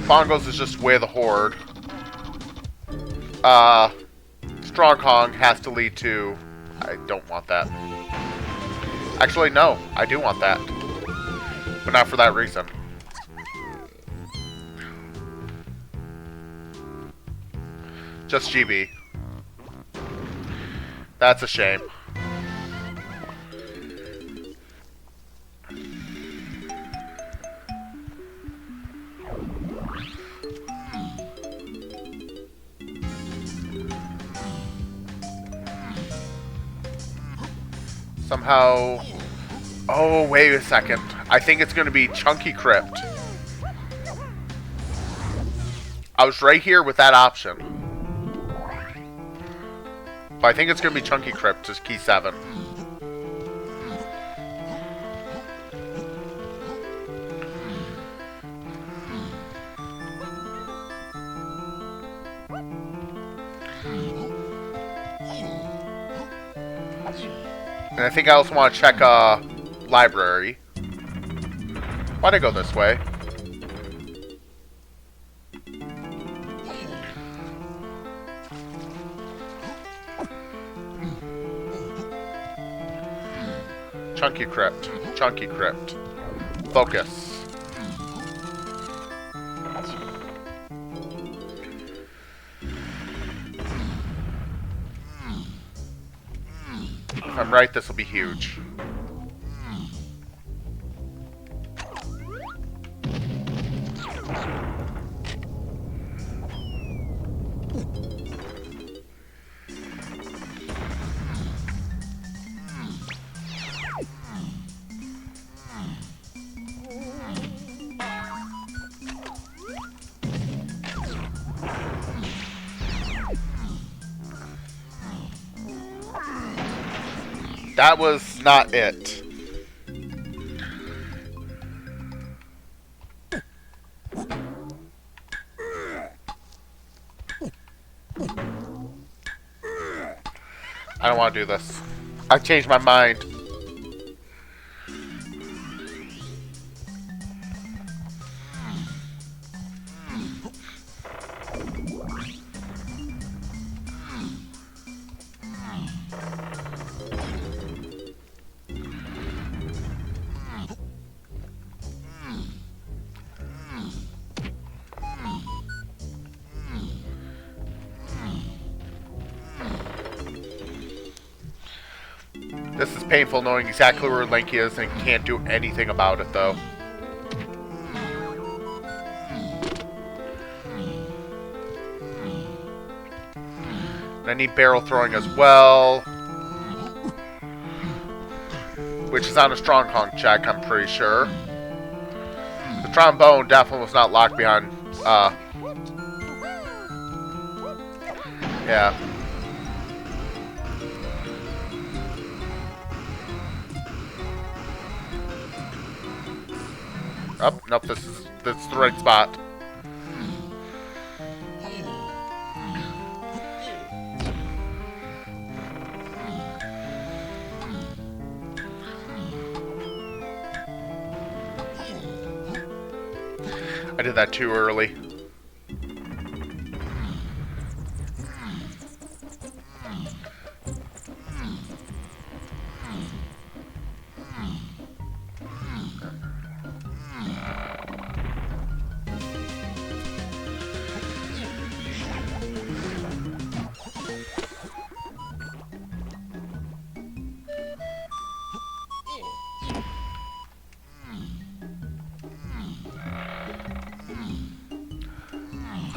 Bongos is just way of the horde. Strong Kong has to lead to... I don't want that. Actually, no. I do want that. But not for that reason. Just GB. That's a shame. Somehow... oh, wait a second. I think it's going to be Chunky Crypt. I was right here with that option. But I think it's going to be Chunky Crypt as key 7. And I think I also want to check library. Why'd I go this way? Chunky Crypt. Chunky Crypt. Focus. If I'm right, this will be huge. That was not it. I don't want to do this. I've changed my mind. This is painful knowing exactly where Link is and can't do anything about it, though. And I need barrel throwing as well. which is on a strong con check, I'm pretty sure. The trombone definitely was not locked behind, yeah. Oh, nope, this is the right spot. I did that too early.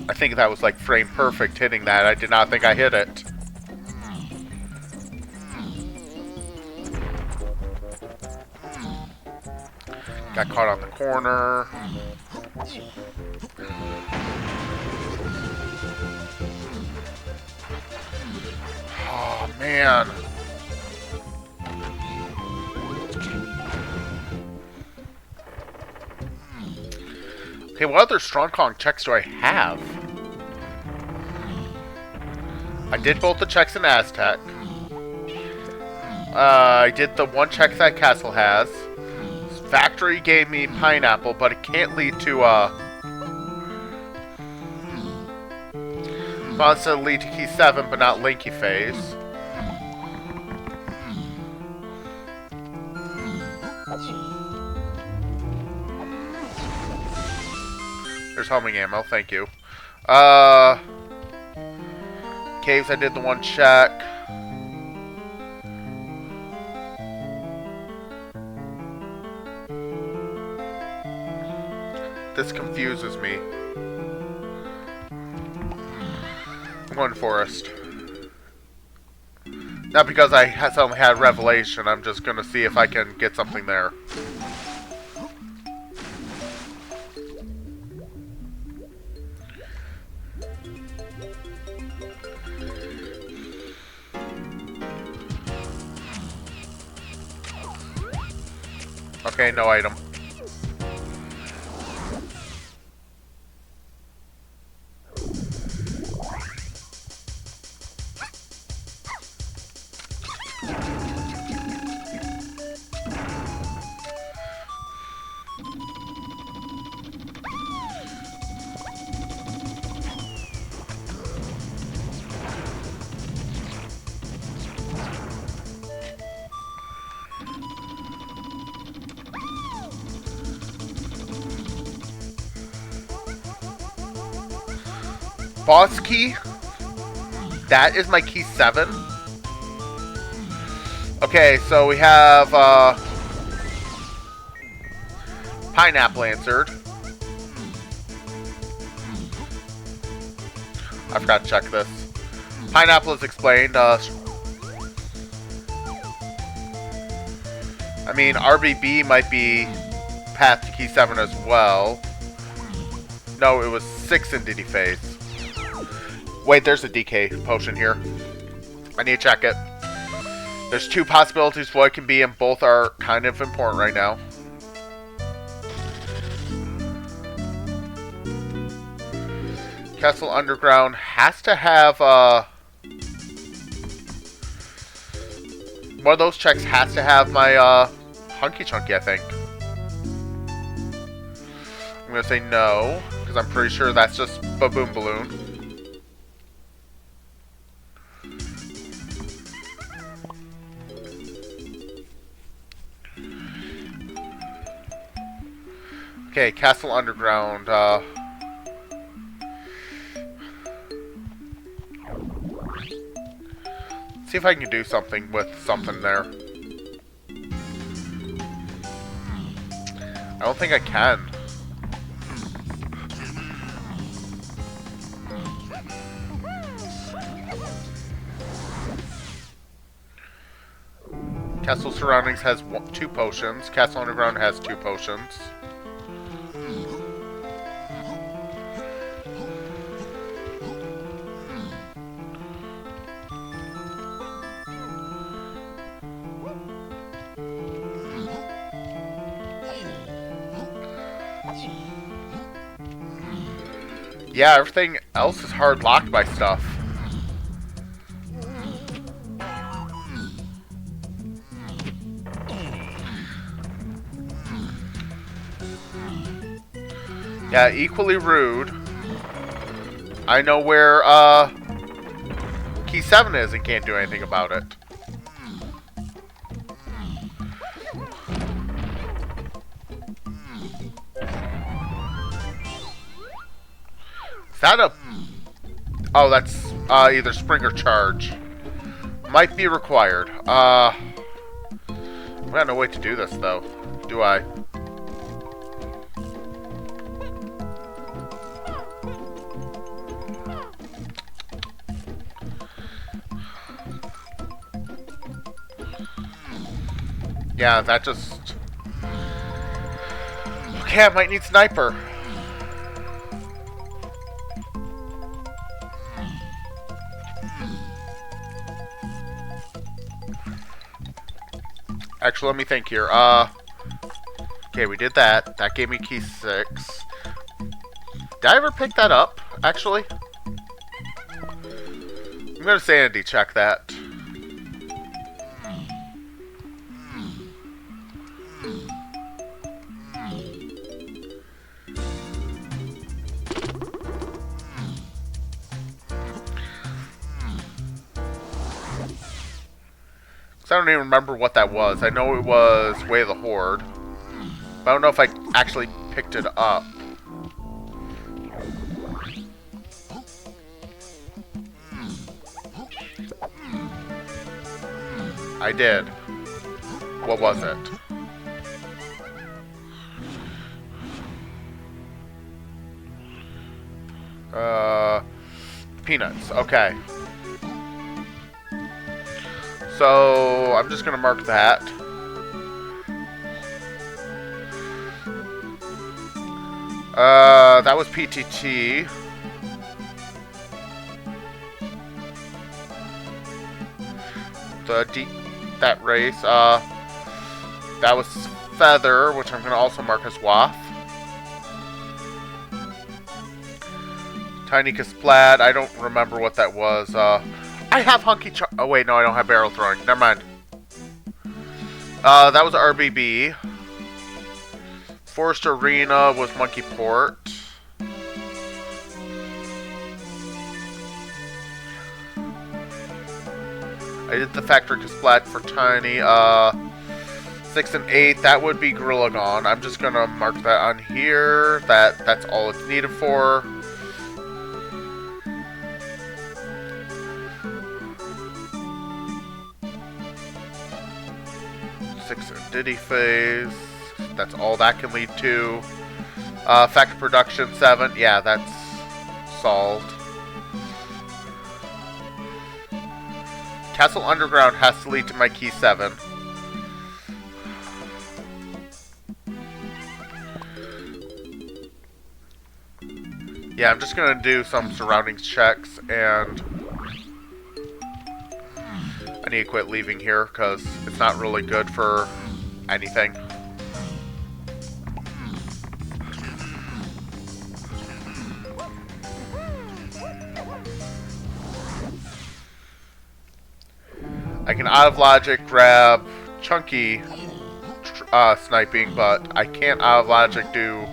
I think that was like frame perfect hitting that. I did not think I hit it. Got caught on the corner. Oh, man. Okay, what other strong con checks do I have? I did both the checks in Aztec. I did the one check that Castle has. Factory gave me pineapple, but it can't lead to, wants to lead to key 7, but not Linky phase. There's homing ammo, thank you. Caves, I did the one check. This confuses me. I'm going forest. Not because I suddenly had revelation, I'm just gonna see if I can get something there. Okay, no item. Boss key? That is my key 7? Okay, so we have pineapple answered. I forgot to check this. Pineapple is explained. I mean, RBB might be path to key 7 as well. No, it was 6 in Diddy phase. Wait, there's a DK potion here. I need to check it. There's 2 possibilities what it can be, and both are kind of important right now. Castle Underground has to have, one of those checks has to have my, Hunky Chunky, I think. I'm gonna say no, because I'm pretty sure that's just Baboon Balloon. Okay, Castle Underground, see if I can do something with something there. I don't think I can. Castle Surroundings has 2 potions. Castle Underground has 2 potions. Yeah, everything else is hard locked by stuff. Yeah, equally rude. I know where key 7 is and can't do anything about it. Is that a... Oh, that's either spring or charge. Might be required. I got no way to do this, though. Do I? Yeah, that just... Okay, I might need sniper. Actually, let me think here. Okay, we did that. That gave me key 6. Did I ever pick that up, actually? I'm gonna sanity check that. I don't even remember what that was. I know it was Way of the Horde. But I don't know if I actually picked it up. I did. What was it? Peanuts. Okay. So, I'm just going to mark that. That was PTT. That race. That was Feather, which I'm going to also mark as Waff. Tiny Kasplat. I don't remember what that was. I have Hunky Oh, wait, no, I don't have barrel throwing. Never mind. That was RBB. Forest Arena was Monkey Port. I did the Factory Kasplat for Tiny. 6 and 8, that would be Gorilla Gone. I'm just gonna mark that on here. That's all it's needed for. Diddy phase. That's all that can lead to. Factor production 7. Yeah, that's solved. Castle Underground has to lead to my key 7. Yeah, I'm just gonna do some surroundings checks and I need to quit leaving here because it's not really good for anything. I can out of logic grab chunky sniping, but I can't out of logic do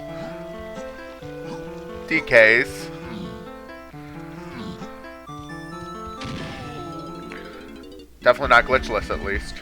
DKs. Definitely not glitchless, at least.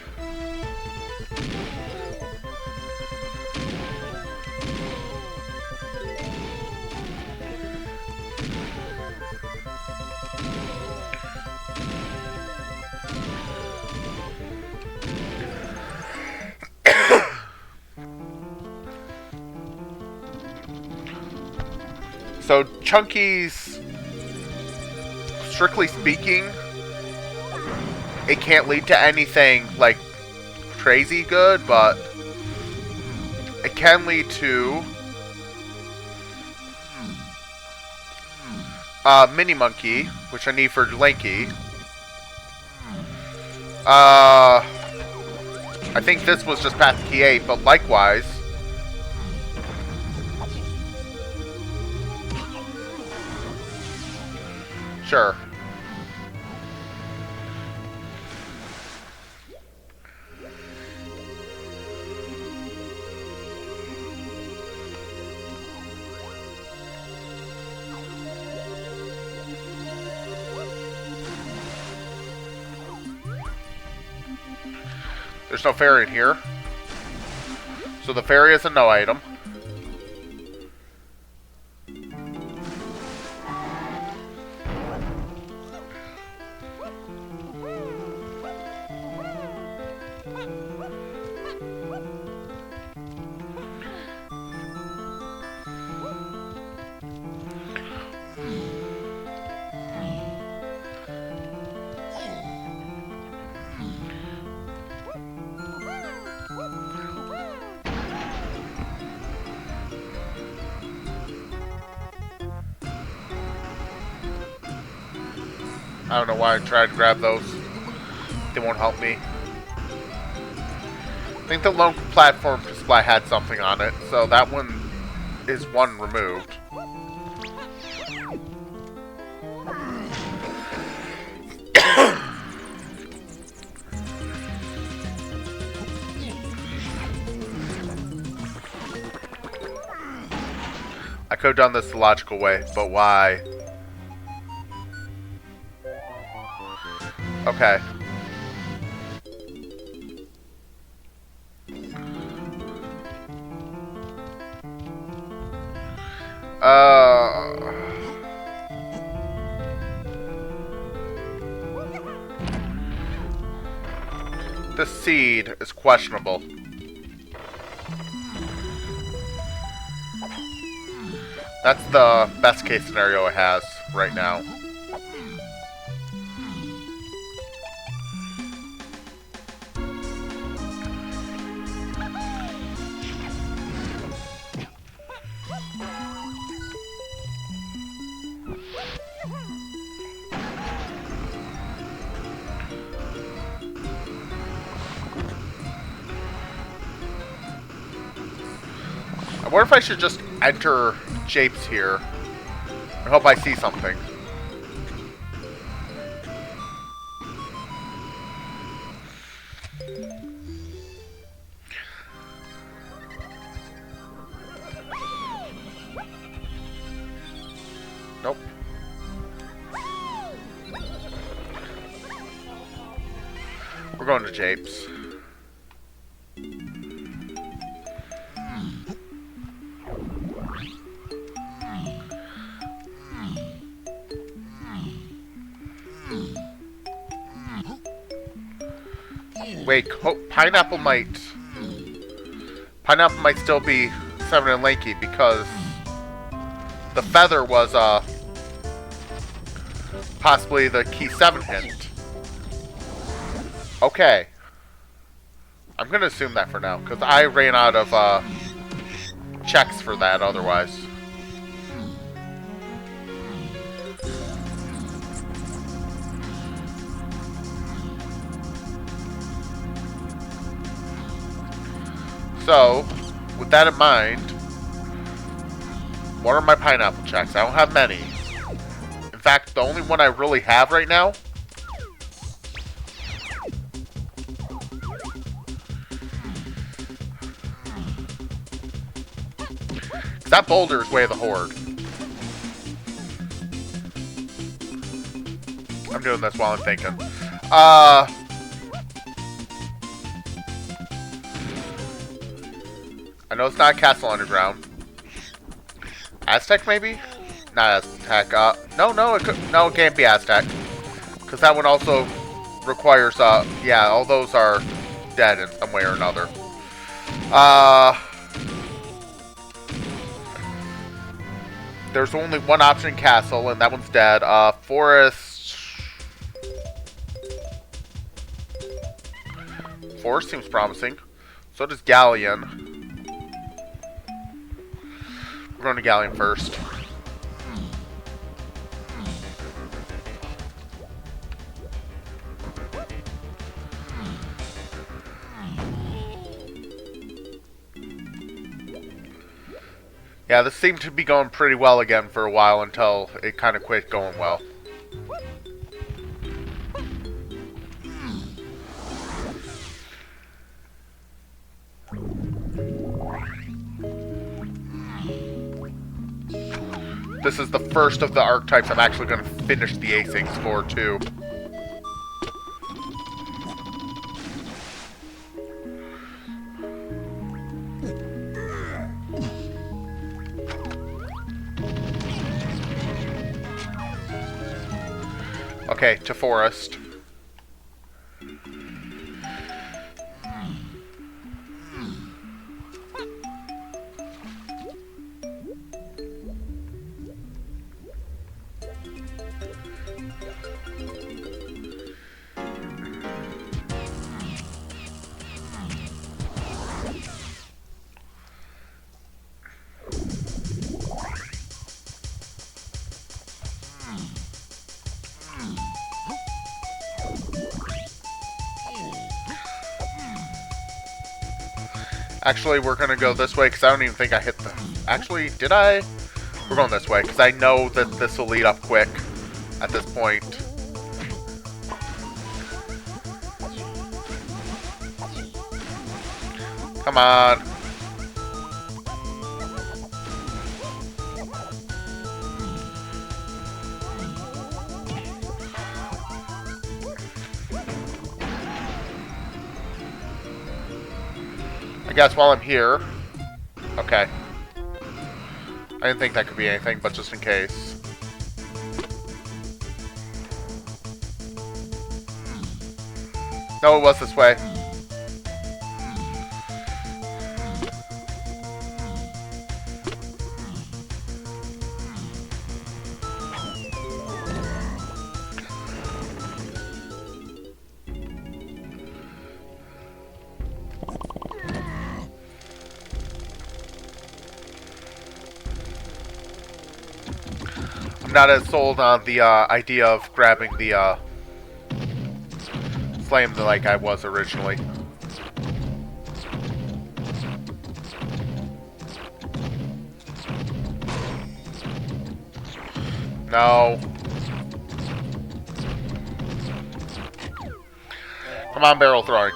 So, Chunky's, strictly speaking, it can't lead to anything like crazy good, but it can lead to Mini Monkey, which I need for Lanky. I think this was just past key 8, but likewise. Sure. There's no fairy in here. So the fairy is a no item. I don't know why I tried to grab those. They won't help me. I think the lone platform display had something on it, so that one is one removed. I could have done this the logical way, but why? Okay. This seed is questionable. That's the best case scenario it has right now. I wonder if I should just enter Japes here and hope I see something. Nope. We're going to Japes. Wait, Pineapple might still be 7 and lanky because the feather was possibly the key 7 hint. Okay. I'm gonna assume that for now, because I ran out of checks for that otherwise. So, with that in mind, what are my pineapple checks? I don't have many. In fact, the only one I really have right now is that boulder is Way of the Horde. I'm doing this while I'm thinking. I know it's not Castle Underground. Aztec, maybe? Not Aztec. No, it can't be Aztec. Because that one also requires, yeah, all those are dead in some way or another. There's only one option, Castle, and that one's dead. Forest. Force seems promising. So does Galleon. We're going to Galleon first. Yeah, this seemed to be going pretty well again for a while until it kind of quit going well. This is the first of the archetypes I'm actually going to finish the Asyncs for, too. Okay, to Forest. Actually, we're going to go this way, because I don't even think I hit the... Actually, did I? We're going this way, because I know that this will lead up quick at this point. Come on. I guess while I'm here... Okay. I didn't think that could be anything, but just in case. No, it was this way. Not as sold on the idea of grabbing the flame like I was originally. No. Come on, barrel throwing.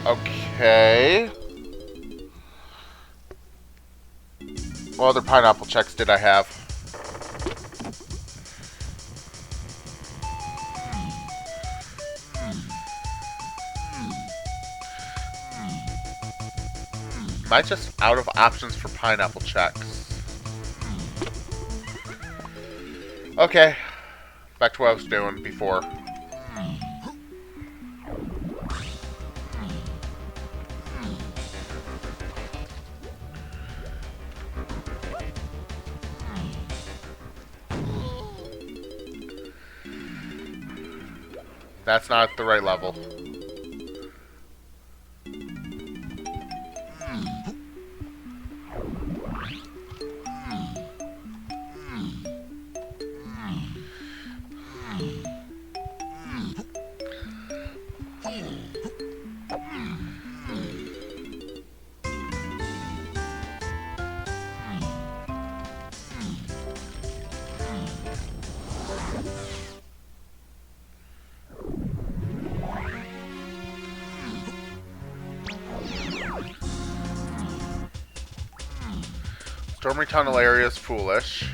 Okay. What other pineapple checks did I have? Am I just out of options for pineapple checks? Okay. Back to what I was doing before. That's not at the right level. Stormy tunnel area is foolish.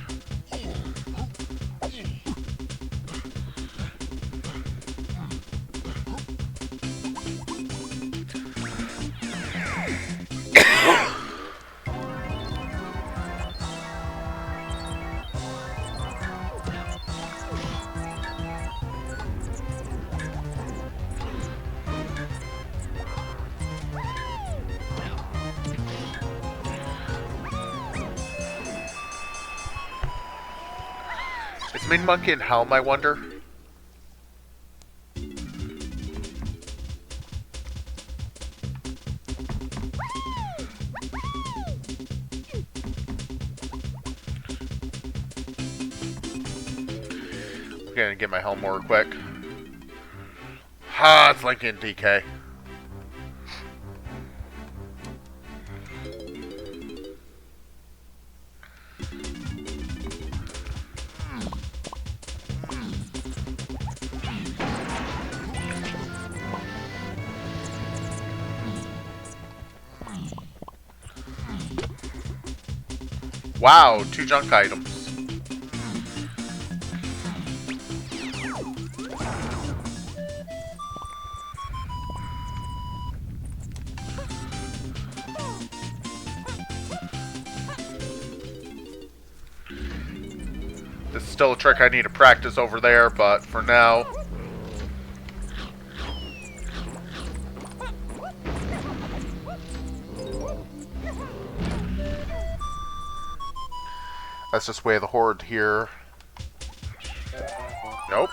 Is Min Monkey in Helm, I wonder? gonna get my helm more quick. Ha, it's Lincoln DK. Wow, 2 junk items. This is still a trick I need to practice over there, but for now... That's just way of the horde here. Nope.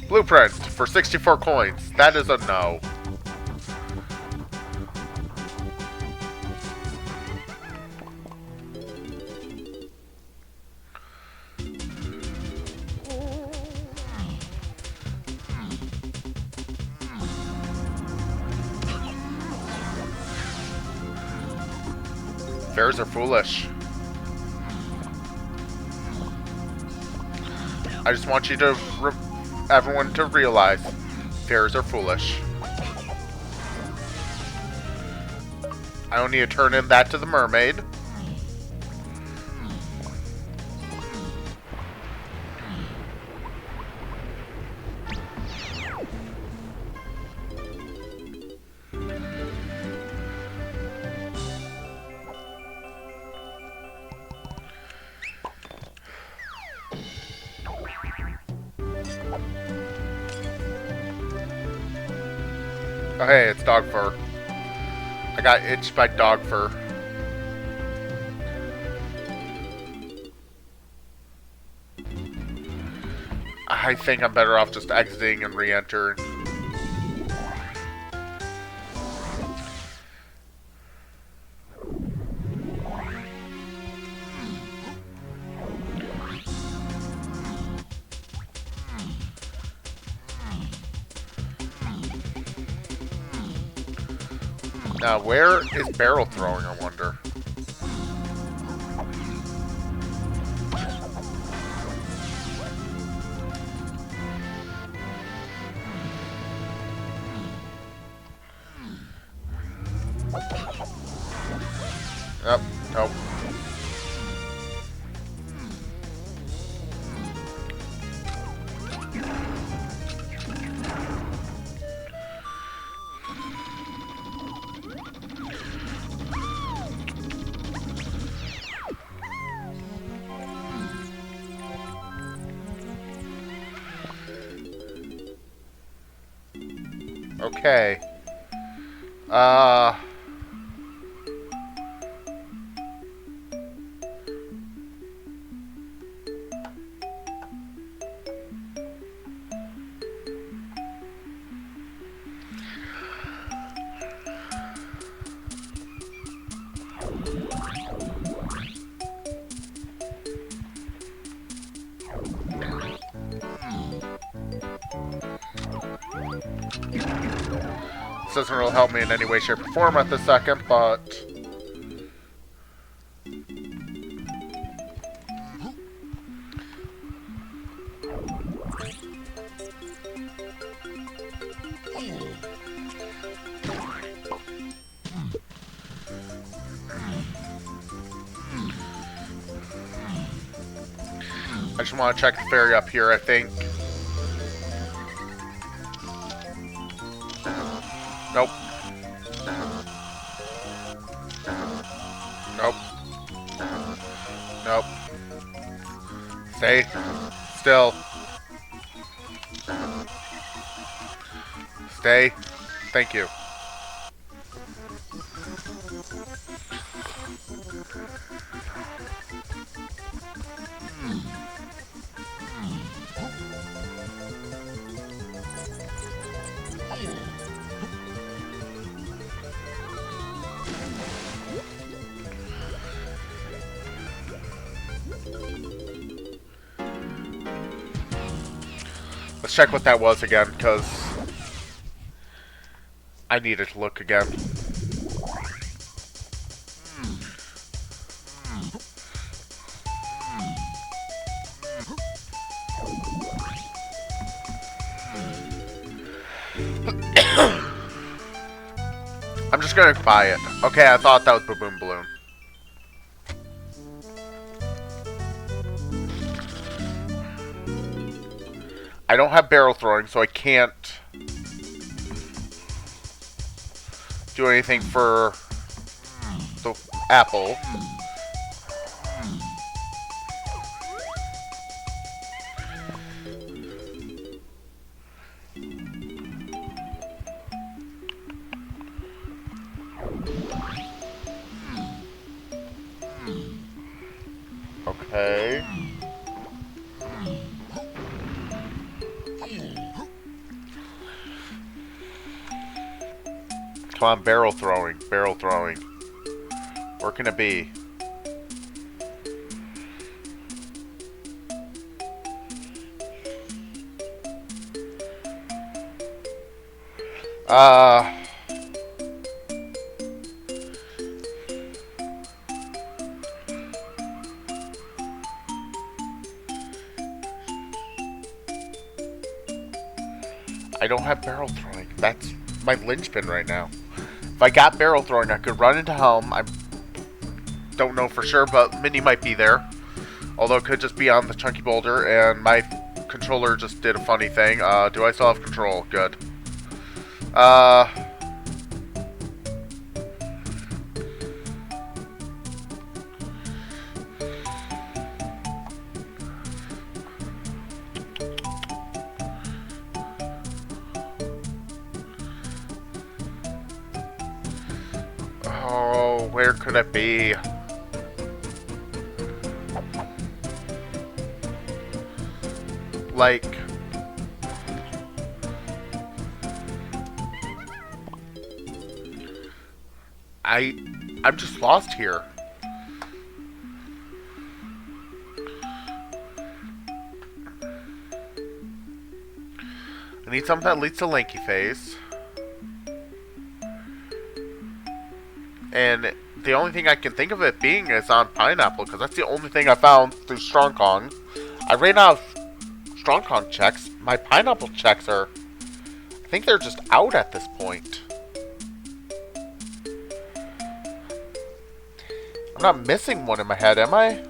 Blueprint for 64 coins. That is a no. Fairs are foolish. I just want you to everyone to realize fairs are foolish. I don't need to turn in that to the mermaid. Oh, hey, it's dog fur. I got itched by dog fur. I think I'm better off just exiting and re-entering. Now, where is barrel throwing, I wonder? Yep, nope. Okay. This doesn't really help me in any way, shape, or form at this second, but... I just want to check the ferry up here, I think. Nope. Nope. Nope. Stay still. Stay. Thank you. Let's check what that was again, because I needed to look again. I'm just gonna buy it. Okay, I thought that was Baboon Balloon. I don't have barrel throwing, so I can't do anything for the apple. Okay. Come on, barrel throwing, barrel throwing. Where can it be? I don't have barrel throwing. That's my linchpin right now. If I got barrel throwing, I could run into Helm. I don't know for sure, but Minnie might be there. Although it could just be on the chunky boulder, and my controller just did a funny thing. Do I still have control? Good. Oh, where could it be? Like, I'm just lost here. I need something that leads to Lanky Face. And the only thing I can think of it being is on Pineapple, because that's the only thing I found through Strong Kong. I ran out of Strong Kong checks. My Pineapple checks are... I think they're just out at this point. I'm not missing one in my head, am I?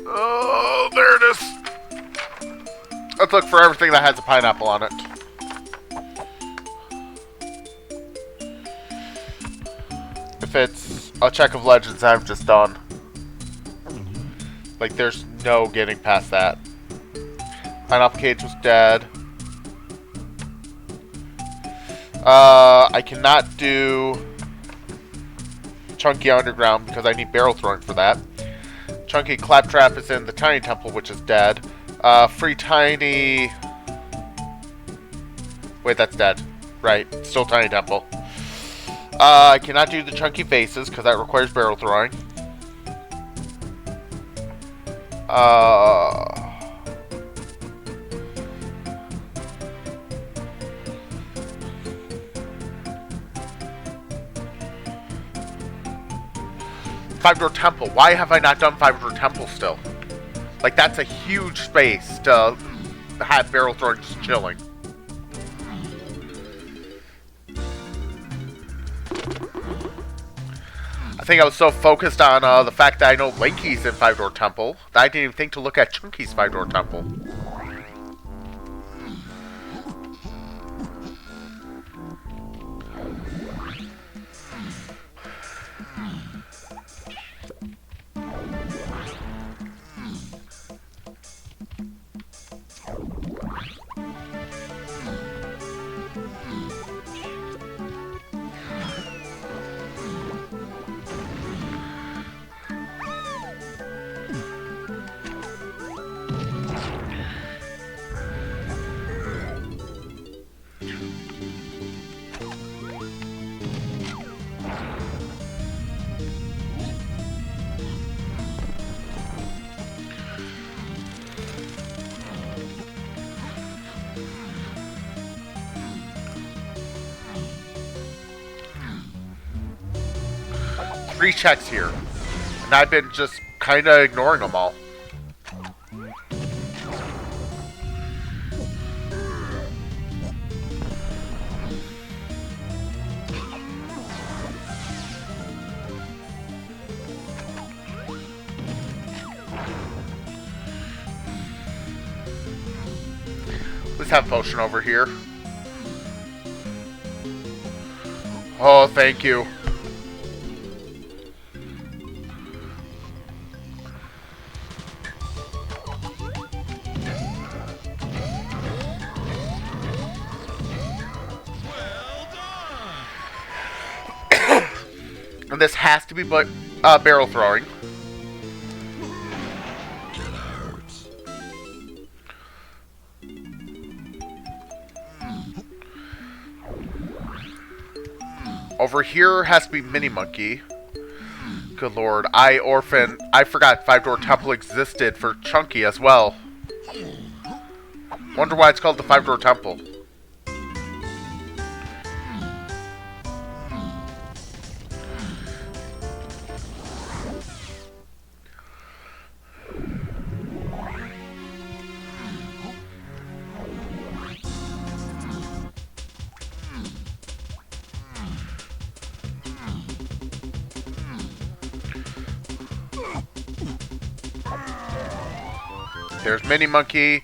Oh, there it is. Let's look for everything that has a pineapple on it. If it's a check of legends I've just done. Like, there's no getting past that. Pineapple Cage was dead. I cannot do Chunky Underground because I need barrel throwing for that. Chunky Claptrap is in the Tiny Temple, which is dead. Free Tiny... Wait, that's dead. Right, still Tiny Temple. I cannot do the Chunky Faces because that requires barrel throwing. Five-Door Temple. Why have I not done Five-Door Temple still? Like, that's a huge space to have barrel throwing just chilling. I think I was so focused on the fact that I know Lanky's in Five-Door Temple that I didn't even think to look at Chunky's Five-Door Temple. 3 checks here. And I've been just kind of ignoring them all. Let's have potion over here. Oh, thank you. And this has to be barrel throwing. Over here has to be Mini Monkey. Good lord. I forgot 5-Door Temple existed for Chunky as well. Wonder why it's called the 5-Door Temple. There's Mini Monkey.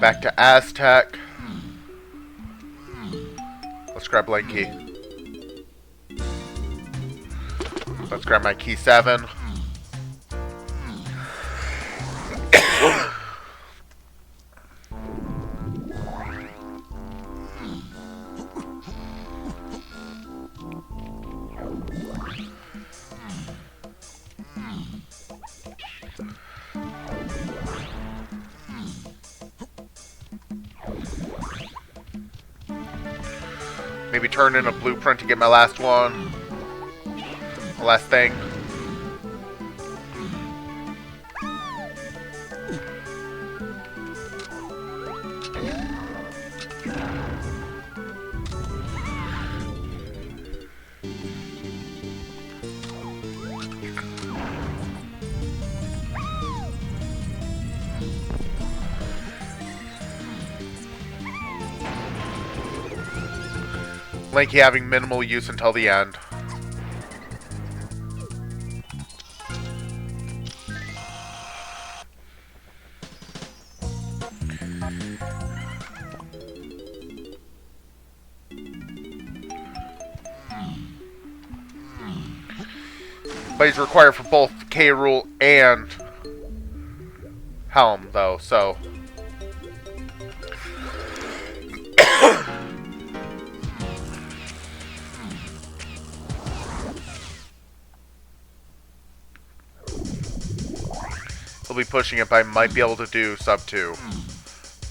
Back to Aztec. Let's grab Lane Key. Let's grab my Key 7. Maybe turn in a blueprint to get my last one. The last thing. Lanky having minimal use until the end. But he's required for both K. Rool and Helm, though, so... He'll be pushing it, but I might be able to do sub 2.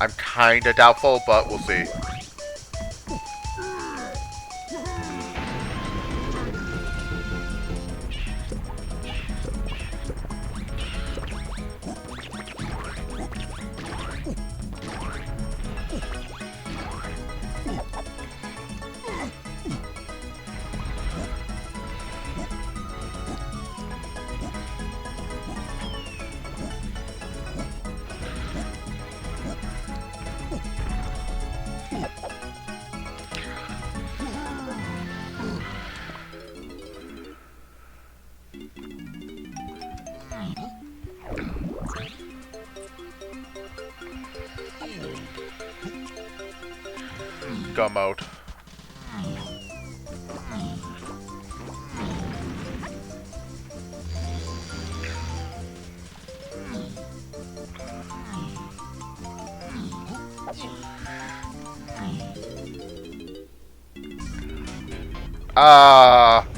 I'm kinda doubtful, but we'll see. Go mode.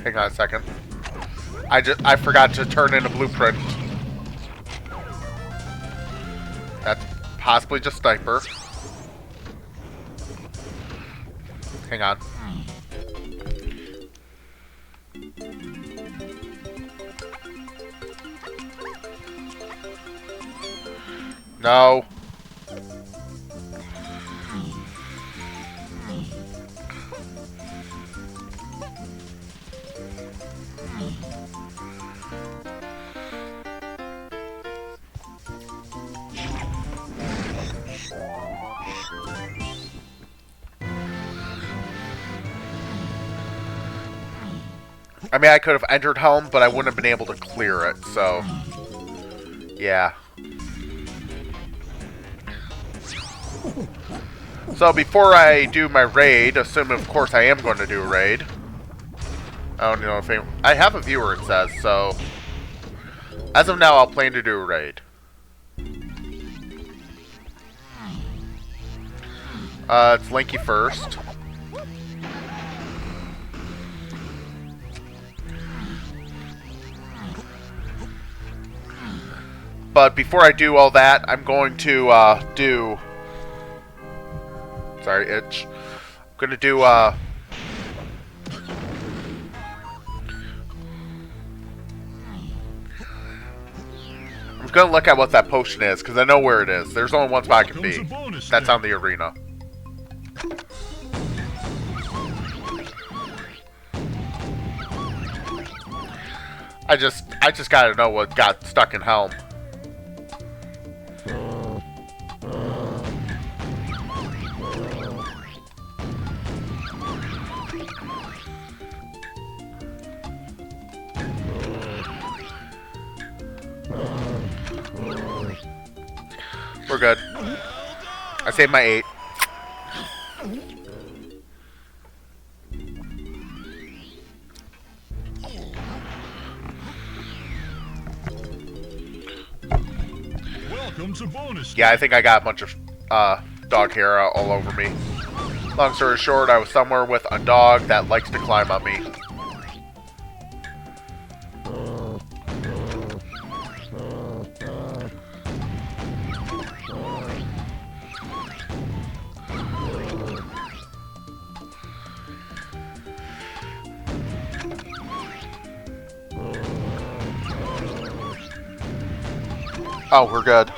Hang on a second. I forgot to turn in a blueprint. That's possibly just Sniper. Hang on. No. I mean, I could have entered Helm, but I wouldn't have been able to clear it, so... Yeah. So before I do my raid, assuming of course I am going to do a raid. I don't know if I have a viewer, it says, so... As of now, I'll plan to do a raid. It's Linky first. But before I do all that, I'm going to do... Sorry, itch. I'm going to do... I'm going to look at what that potion is, because I know where it is. There's only one spot I can be. That's on the arena. I just gotta know what got stuck in Helm. We're good. I saved my 8. Yeah, I think I got a bunch of dog hair all over me. Long story short, I was somewhere with a dog that likes to climb on me. Oh, we're good.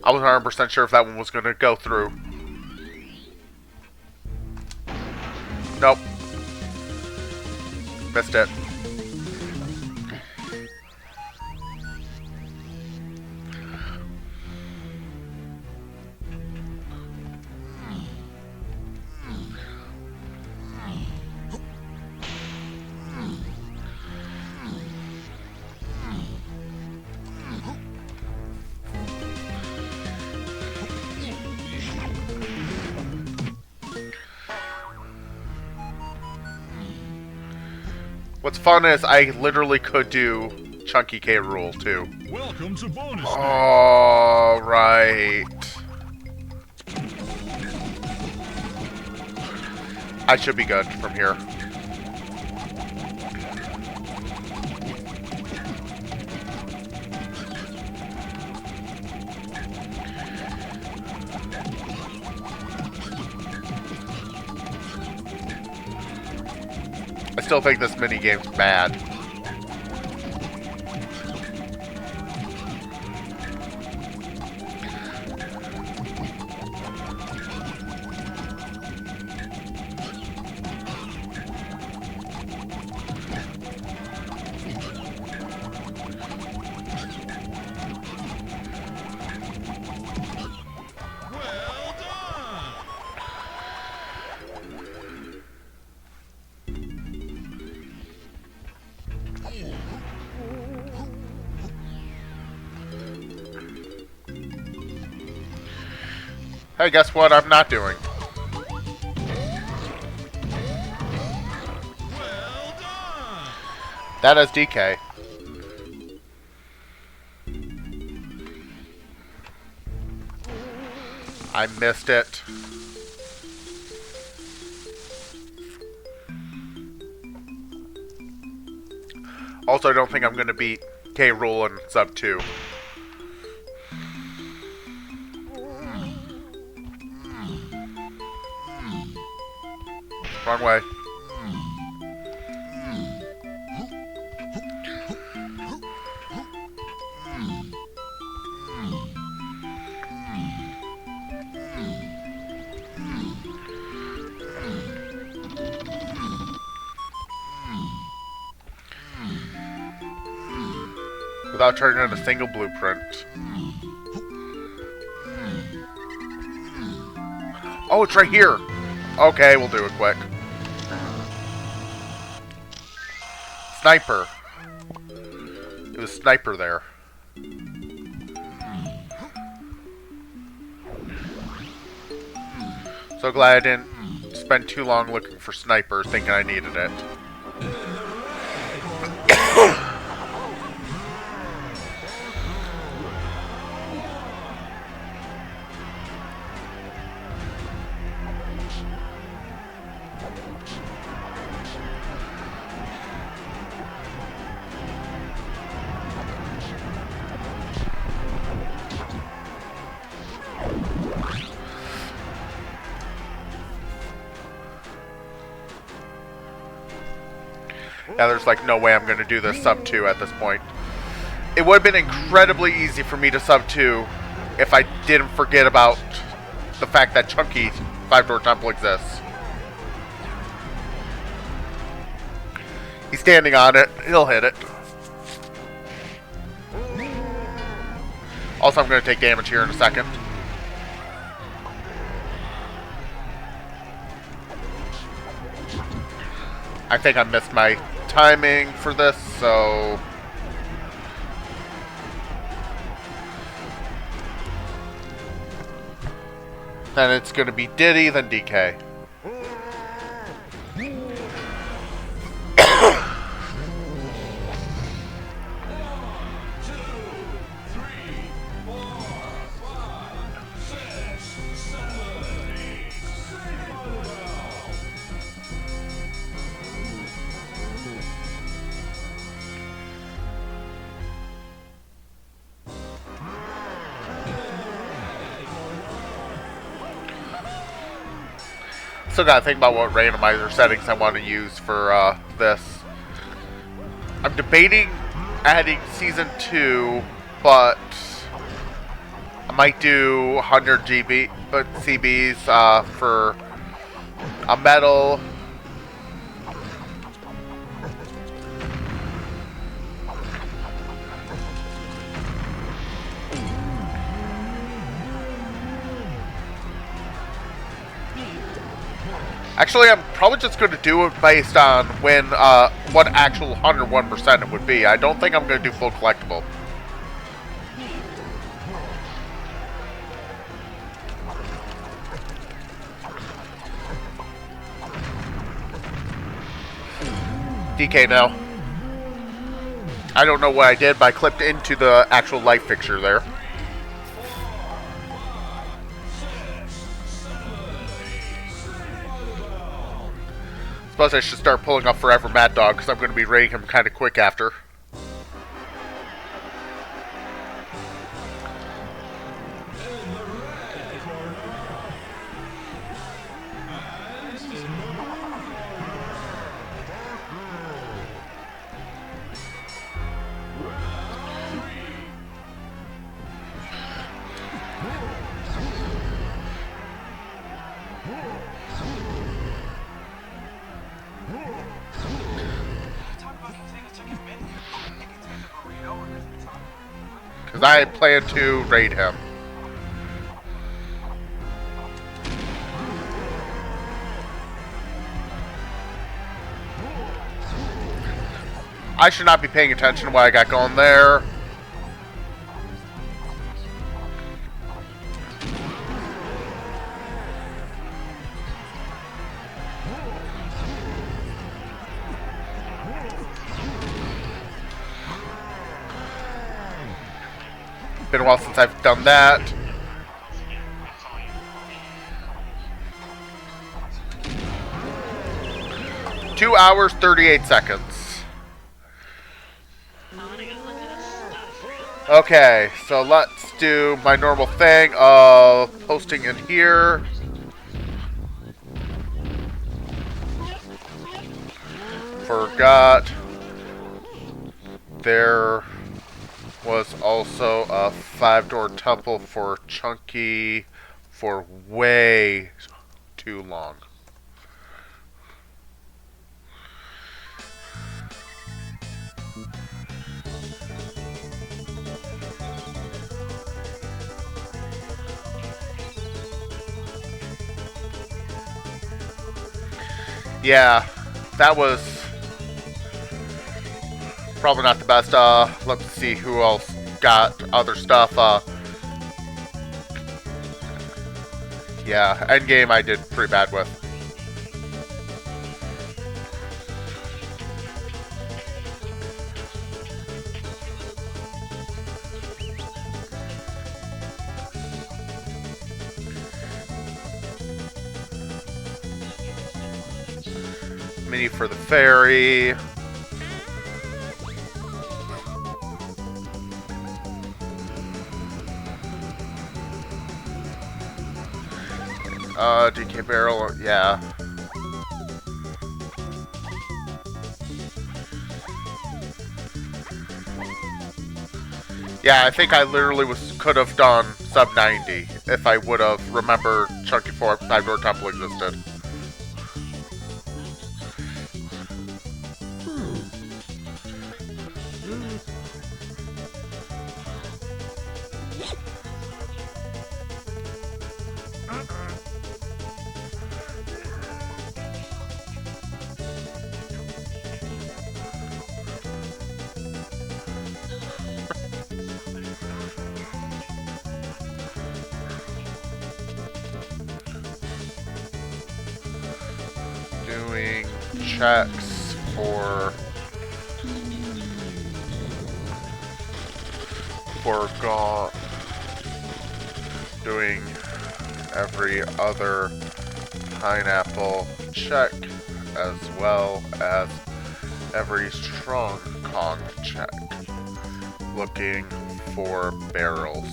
I wasn't 100% sure if that one was going to go through. Nope. Missed it. What's fun is I literally could do Chunky K Rule too. Welcome to bonus. All right. I should be good from here. I still think this minigame's bad. Hey, guess what I'm not doing? That is DK. I missed it. Also, I don't think I'm going to beat K. Rool in sub 2. Wrong way. Without turning in a single blueprint. Oh, it's right here. Okay, we'll do it quick. sniper. It was sniper there. So glad I didn't spend too long looking for sniper, thinking I needed it. Yeah, there's like no way I'm going to do this sub 2 at this point. It would have been incredibly easy for me to sub 2 if I didn't forget about the fact that Chunky 5-door temple exists. He's standing on it. He'll hit it. Also, I'm going to take damage here in a second. I think I missed my timing for this, so... Then it's going to be Diddy, then DK. Still gotta think about what randomizer settings I want to use for this. I'm debating adding Season 2, but I might do 100 CBs for a medal. Actually, I'm probably just going to do it based on when what actual 101% it would be. I don't think I'm going to do full collectible. DK now. I don't know what I did, but I clipped into the actual life fixture there. Suppose I should start pulling off Forever Mad Dog, because I'm going to be raiding him kind of quick after. Because I plan to raid him. I should not be paying attention to what I got going there. Been a while since I've done that. Two hours, 38 seconds. Okay, so let's do my normal thing of posting in here. Forgot there was also a 5-door temple for Chunky for way too long. Yeah, that was Probably not the best. Let's see who else got other stuff. Yeah, endgame I did pretty bad with. Mini for the ferry. DK barrel, yeah. Yeah, I think I literally could have done sub 90 if I would have remembered Chunky 4 Cyber Temple existed. Doing checks for gone. Doing every other pineapple check as well as every strong con check. Looking for barrels.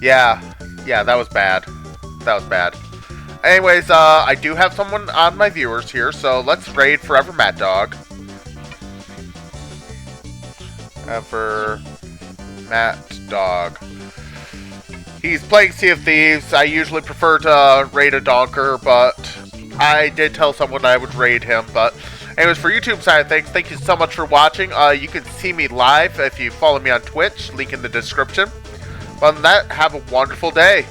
Yeah, that was bad. That was bad. Anyways, I do have someone on my viewers here, so let's raid Forever Mad Dog. Ever Matt Dog. He's playing Sea of Thieves. I usually prefer to raid a donker, but I did tell someone I would raid him. But anyways, for YouTube side of things, thank you so much for watching. You can see me live if you follow me on Twitch. Link in the description. Other than that, have a wonderful day.